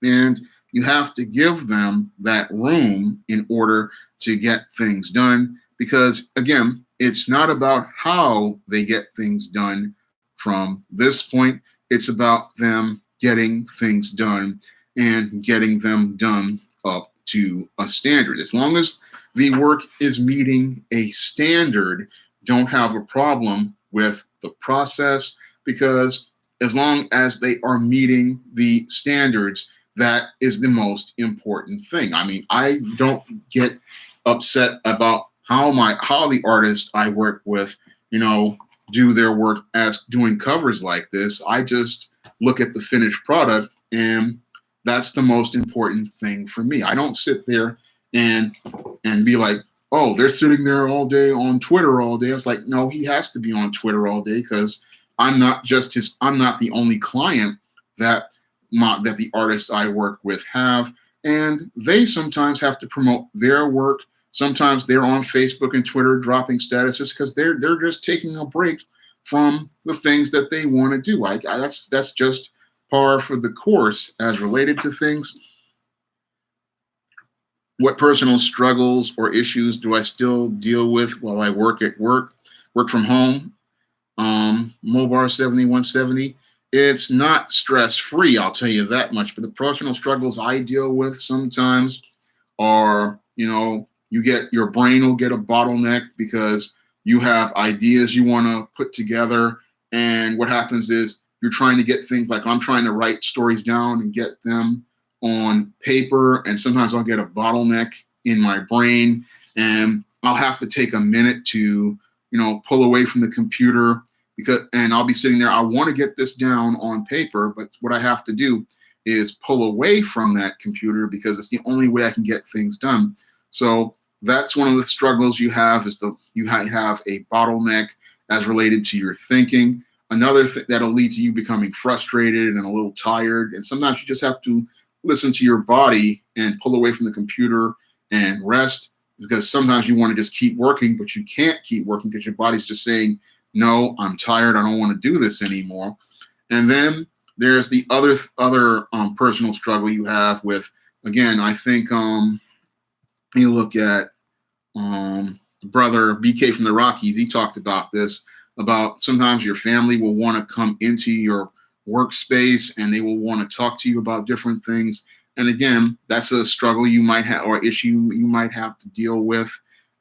and you have to give them that room in order to get things done. Because again, it's not about how they get things done from this point, it's about them getting things done and getting them done up to a standard. As long as the work is meeting a standard, don't have a problem with the process, because as long as they are meeting the standards, that is the most important thing. I mean, I don't get upset about how the artists I work with, do their work as doing covers like this. I just look at the finished product, and that's the most important thing for me. I don't sit there and be like, oh, they're sitting there all day on Twitter all day. It's like, no, he has to be on Twitter all day, because I'm not the only client that that the artists I work with have, and they sometimes have to promote their work. Sometimes they're on Facebook and Twitter dropping statuses because they're just taking a break from the things that they want to do. That's just par for the course as related to things. What personal struggles or issues do I still deal with while I work from home? Mobar 7170. It's not stress-free, I'll tell you that much. But the personal struggles I deal with sometimes are, your brain will get a bottleneck because you have ideas you want to put together. And what happens is you're trying to get things, like I'm trying to write stories down and get them on paper. And sometimes I'll get a bottleneck in my brain, and I'll have to take a minute to, pull away from the computer, and I'll be sitting there. I want to get this down on paper, but what I have to do is pull away from that computer because it's the only way I can get things done. So that's one of the struggles you have, is you have a bottleneck as related to your thinking. Another thing that'll lead to you becoming frustrated and a little tired. And sometimes you just have to listen to your body and pull away from the computer and rest, because sometimes you want to just keep working, but you can't keep working because your body's just saying, no, I'm tired, I don't want to do this anymore. And then there's the other personal struggle you have with, again, I think you look at brother BK from the Rockies. He talked about this, about sometimes your family will want to come into your workspace and they will want to talk to you about different things. And again, that's a struggle you might have, or issue you might have to deal with.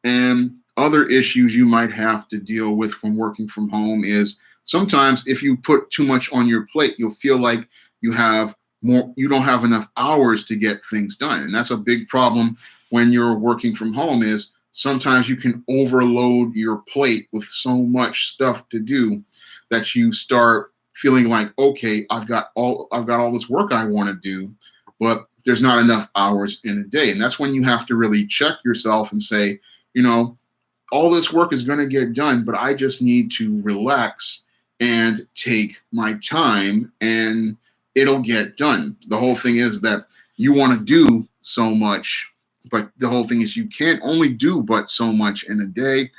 And other issues you might have to deal with from working from home is sometimes if you put too much on your plate, you'll feel like you don't have enough hours to get things done. And that's a big problem when you're working from home, is sometimes you can overload your plate with so much stuff to do that you start feeling like, okay, I've got all this work I want to do, but there's not enough hours in a day. And that's when you have to really check yourself and say, all this work is going to get done, but I just need to relax and take my time and it'll get done. The whole thing is that you want to do so much, but the whole thing is you can't only do but so much in a day.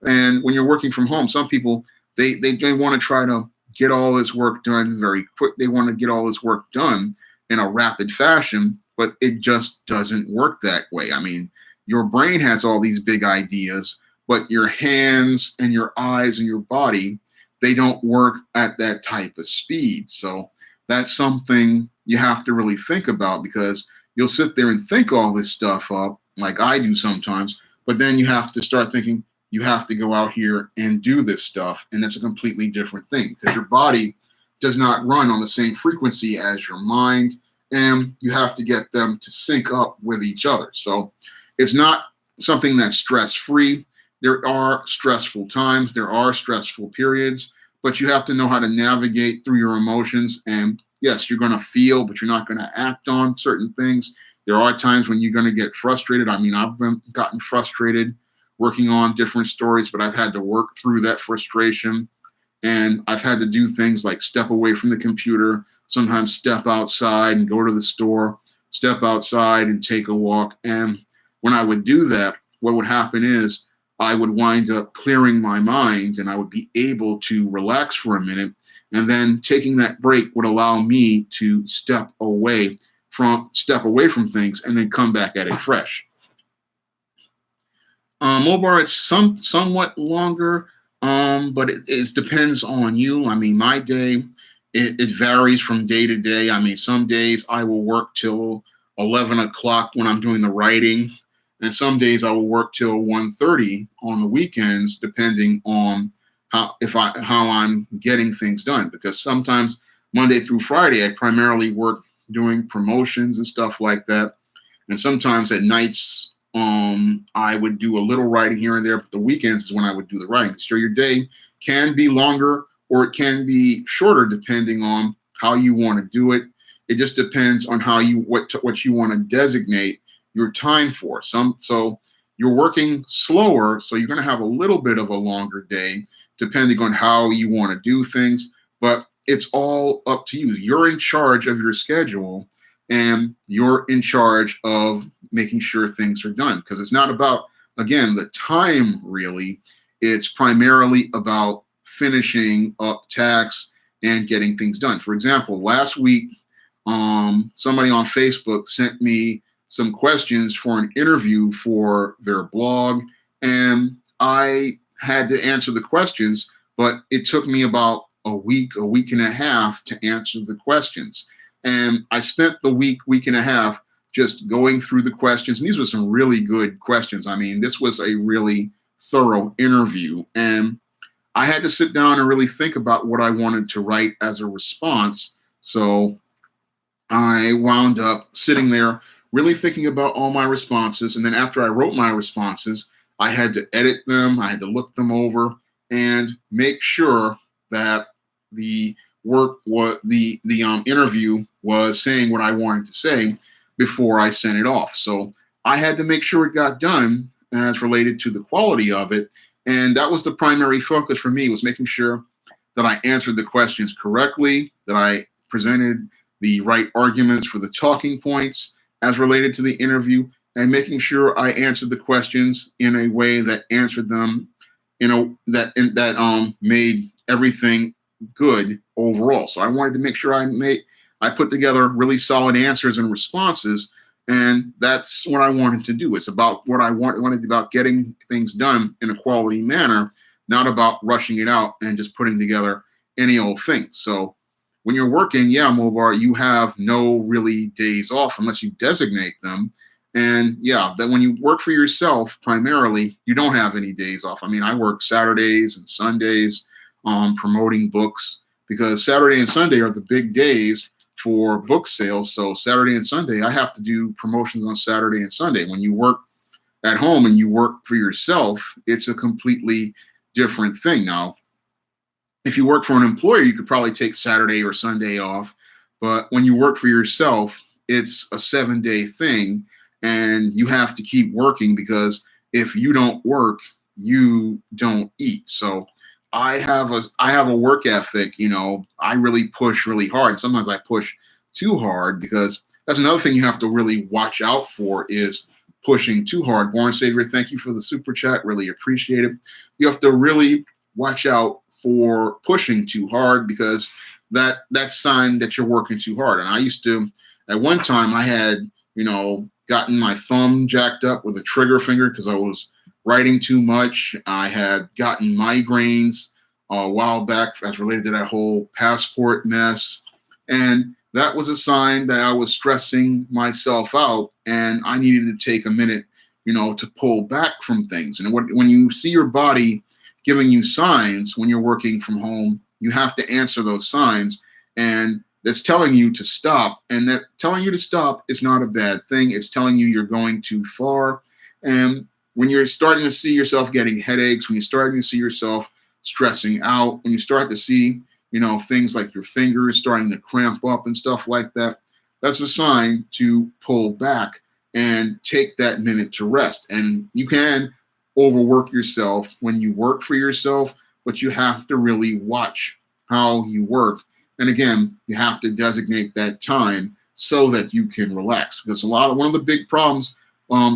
And when you're working from home, some people, they want to try to get all this work done very quick. They want to get all this work done in a rapid fashion, but it just doesn't work that way. I mean, your brain has all these big ideas, but your hands and your eyes and your body, they don't work at that type of speed. So that's something you have to really think about, because you'll sit there and think all this stuff up, like I do sometimes, but then you have to start thinking you have to go out here and do this stuff. And that's a completely different thing, because your body does not run on the same frequency as your mind, and you have to get them to sync up with each other. So it's not something that's stress-free. There are stressful times, there are stressful periods, but you have to know how to navigate through your emotions. And yes, you're going to feel, but you're not going to act on certain things. There are times when you're going to get frustrated. I mean, gotten frustrated working on different stories, but I've had to work through that frustration. And I've had to do things like step away from the computer, sometimes step outside and go to the store, step outside and take a walk. And when I would do that, what would happen is I would wind up clearing my mind and I would be able to relax for a minute. And then taking that break would allow me to step away from things and then come back at it fresh. Mobile, it's somewhat longer, but it depends on you. I mean, my day, it varies from day to day. I mean, some days I will work till 11 o'clock when I'm doing the writing, and some days I will work till 1:30 on the weekends, depending on how I'm getting things done. Because sometimes Monday through Friday, I primarily work doing promotions and stuff like that, and sometimes at nights I would do a little writing here and there, but the weekends is when I would do the writing. So your day can be longer or it can be shorter depending on how you want to do it. It just depends on how what you want to designate your time for. So you're working slower, so you're going to have a little bit of a longer day depending on how you want to do things, but it's all up to you. You're in charge of your schedule and you're in charge of making sure things are done, because it's not about, again, the time really. It's primarily about finishing up tasks and getting things done. For example, last week, somebody on Facebook sent me some questions for an interview for their blog, and I had to answer the questions, but it took me about a week and a half to answer the questions. And I spent the week and a half just going through the questions. And these were some really good questions. I mean, this was a really thorough interview. And I had to sit down and really think about what I wanted to write as a response. So I wound up sitting there really thinking about all my responses. And then after I wrote my responses, I had to edit them. I had to look them over and make sure that the interview was saying what I wanted to say before I sent it off. So I had to make sure it got done as related to the quality of it. And that was the primary focus for me, was making sure that I answered the questions correctly, that I presented the right arguments for the talking points as related to the interview, and making sure I answered the questions in a way that answered them that made everything good overall. So I wanted to make sure I put together really solid answers and responses, and that's what I wanted to do. It's about what I wanted about getting things done in a quality manner, not about rushing it out and just putting together any old thing. So when you're working, Mobar, you have no really days off unless you designate them. And that when you work for yourself primarily, you don't have any days off. I mean, I work Saturdays and Sundays promoting books, because Saturday and Sunday are the big days for book sales. So Saturday and Sunday, I have to do promotions on Saturday and Sunday. When you work at home and you work for yourself, it's a completely different thing. Now, if you work for an employer, you could probably take Saturday or Sunday off. But when you work for yourself, it's a 7-day thing, and you have to keep working, because if you don't work, you don't eat. So I have a work ethic. I really push really hard. And sometimes I push too hard, because that's another thing you have to really watch out for, is pushing too hard. Born Savior, thank you for the super chat. Really appreciate it. You have to really watch out for pushing too hard, because that's a sign that you're working too hard. And I used to, at one time, I had, gotten my thumb jacked up with a trigger finger because I was writing too much. I had gotten migraines a while back as related to that whole passport mess. And that was a sign that I was stressing myself out, and I needed to take a minute, to pull back from things. And when you see your body giving you signs when you're working from home, you have to answer those signs. And that's telling you to stop. And that telling you to stop is not a bad thing. It's telling you you're going too far. And when you're starting to see yourself getting headaches, when you're starting to see yourself stressing out, when you start to see, things like your fingers starting to cramp up and stuff like that, that's a sign to pull back and take that minute to rest. And you can overwork yourself when you work for yourself, but you have to really watch how you work. And again, you have to designate that time so that you can relax. Because one of the big problems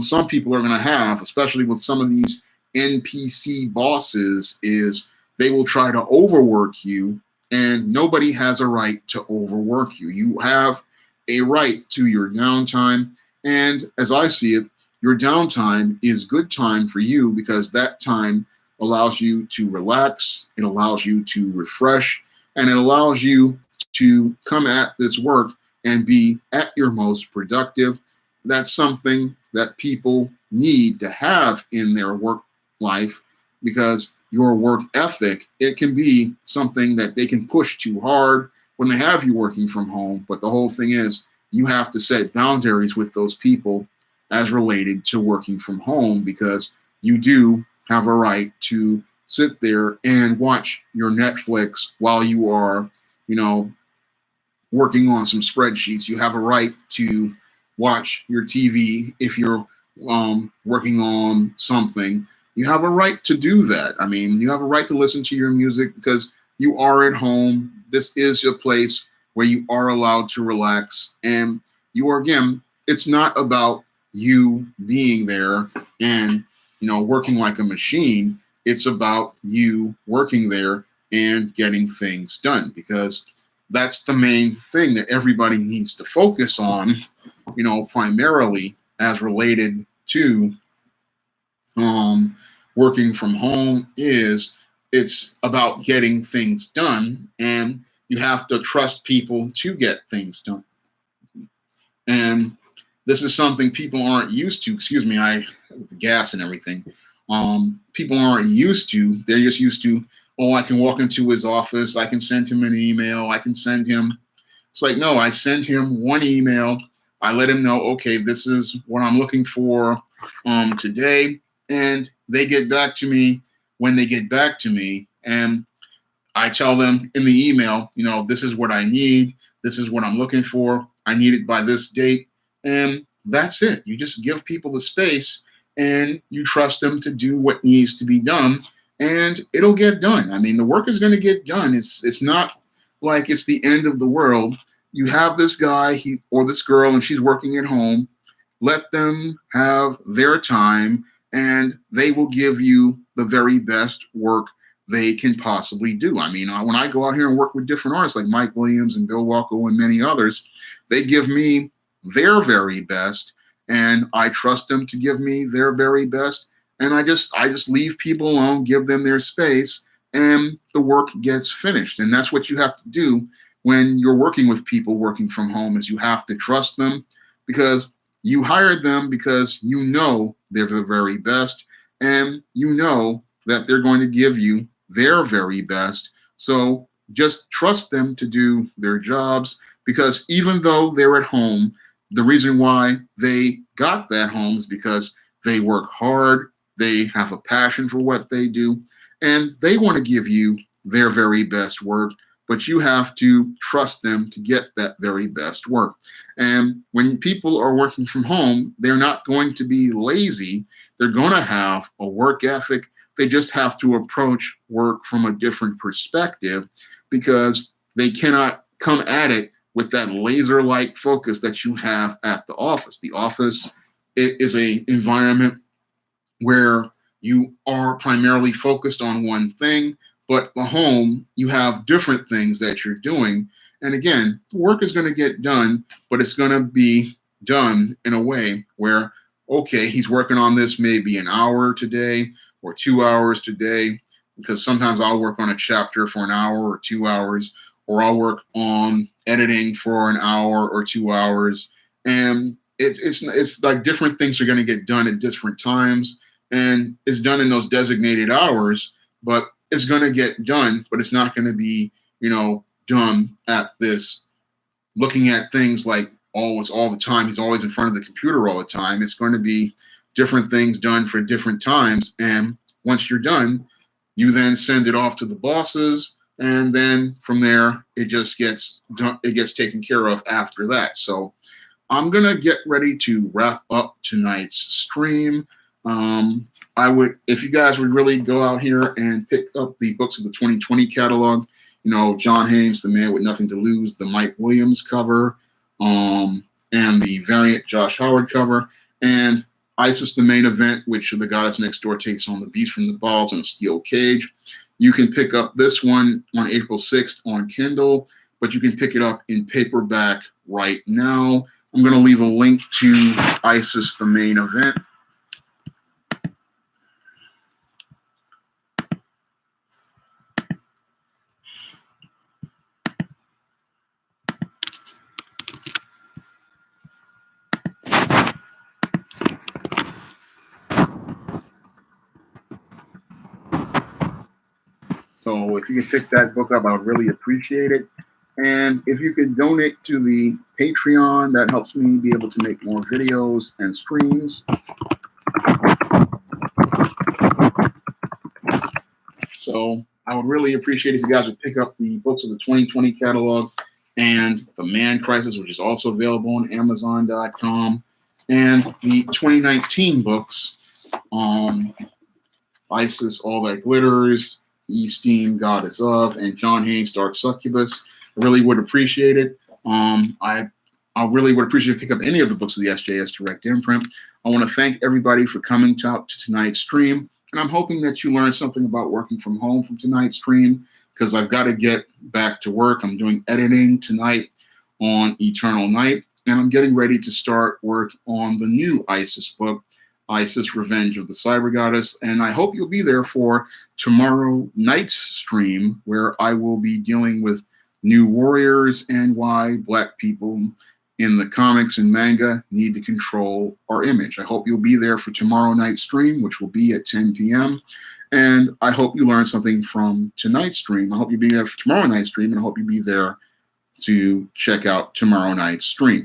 some people are going to have, especially with some of these NPC bosses, is they will try to overwork you, and nobody has a right to overwork you. You have a right to your downtime. And as I see it, your downtime is good time for you because that time allows you to relax, it allows you to refresh, and it allows you to come at this work and be at your most productive. That's something that people need to have in their work life because your work ethic, it can be something that they can push too hard when they have you working from home. But the whole thing is you have to set boundaries with those people as related to working from home because you do have a right to sit there and watch your Netflix while you are, working on some spreadsheets. You have a right to watch your TV if you're working on something. You have a right to do that. I mean, you have a right to listen to your music because you are at home. This is your place where you are allowed to relax. And you are, again, it's not about you being there and, working like a machine. It's about you working there and getting things done because that's the main thing that everybody needs to focus on, primarily as related to working from home is it's about getting things done and you have to trust people to get things done. And this is something people aren't used to. Excuse me, with the gas and everything. People aren't used to. They're just used to, I can walk into his office, I can send him an email, I can send him. It's like, no, I send him one email. I let him know, okay, this is what I'm looking for today. And they get back to me when they get back to me. And I tell them in the email, this is what I need. This is what I'm looking for. I need it by this date. And that's it. You just give people the space and you trust them to do what needs to be done. And it'll get done. I mean, the work is going to get done. It's not like it's the end of the world. You have this guy or this girl and she's working at home. Let them have their time and they will give you the very best work they can possibly do. I mean, when I go out here and work with different artists like Mike Williams and Bill Walker and many others, they give me their very best and I trust them to give me their very best. And I just leave people alone, give them their space, and the work gets finished. And that's what you have to do when you're working with people working from home is you have to trust them because you hired them because you know they're the very best and you know that they're going to give you their very best. So just trust them to do their jobs because even though they're at home, the reason why they got that home is because they work hard, they have a passion for what they do, and they want to give you their very best work, but you have to trust them to get that very best work. And when people are working from home, they're not going to be lazy. They're going to have a work ethic. They just have to approach work from a different perspective because they cannot come at it with that laser-like focus that you have at the office. The office is an environment where you are primarily focused on one thing, but the home, you have different things that you're doing. And again, the work is going to get done, but it's going to be done in a way where, okay, he's working on this maybe an hour today or 2 hours today, because sometimes I'll work on a chapter for an hour or 2 hours, or I'll work on editing for an hour or 2 hours. And it's like different things are going to get done at different times. And it's done in those designated hours, but it's going to get done, but it's not going to be, done at this, looking at things like always all the time. He's always in front of the computer all the time. It's going to be different things done for different times. And once you're done, you then send it off to the bosses, and then from there it just gets done, it gets taken care of after that. So I'm gonna get ready to wrap up tonight's stream. I would, if you guys would really go out here and pick up the books of the 2020 catalog, you know, John Haynes, The Man with Nothing to Lose, the Mike Williams cover, and the variant Josh Howard cover, and Isis, the Main Event, which the Goddess Next Door takes on the Beast from the Balls in a steel cage. You can pick up this one on April 6th on Kindle, but you can pick it up in paperback right now. I'm going to leave a link to Isis, the Main Event. So if you could pick that book up, I would really appreciate it. And if you could donate to the Patreon, that helps me be able to make more videos and streams. So I would really appreciate if you guys would pick up the books of the 2020 catalog and The Man Crisis, which is also available on Amazon.com, and the 2019 books, Isis, All That Glitters, Esteem, Goddess of, and John Haynes, Dark Succubus. I really would appreciate it. I really would appreciate if you pick up any of the books of the SJS Direct imprint. I want to thank everybody for coming out to tonight's stream, and I'm hoping that you learned something about working from home from tonight's stream, because I've got to get back to work. I'm doing editing tonight on Eternal Night, and I'm getting ready to start work on the new Isis book, Isis, Revenge of the Cyber Goddess, and I hope you'll be there for tomorrow night's stream, where I will be dealing with new warriors and why Black people in the comics and manga need to control our image. I hope you'll be there for tomorrow night's stream, which will be at 10 p.m. And I hope you learned something from tonight's stream. I hope you'll be there for tomorrow night's stream, and I hope you'll be there to check out tomorrow night's stream.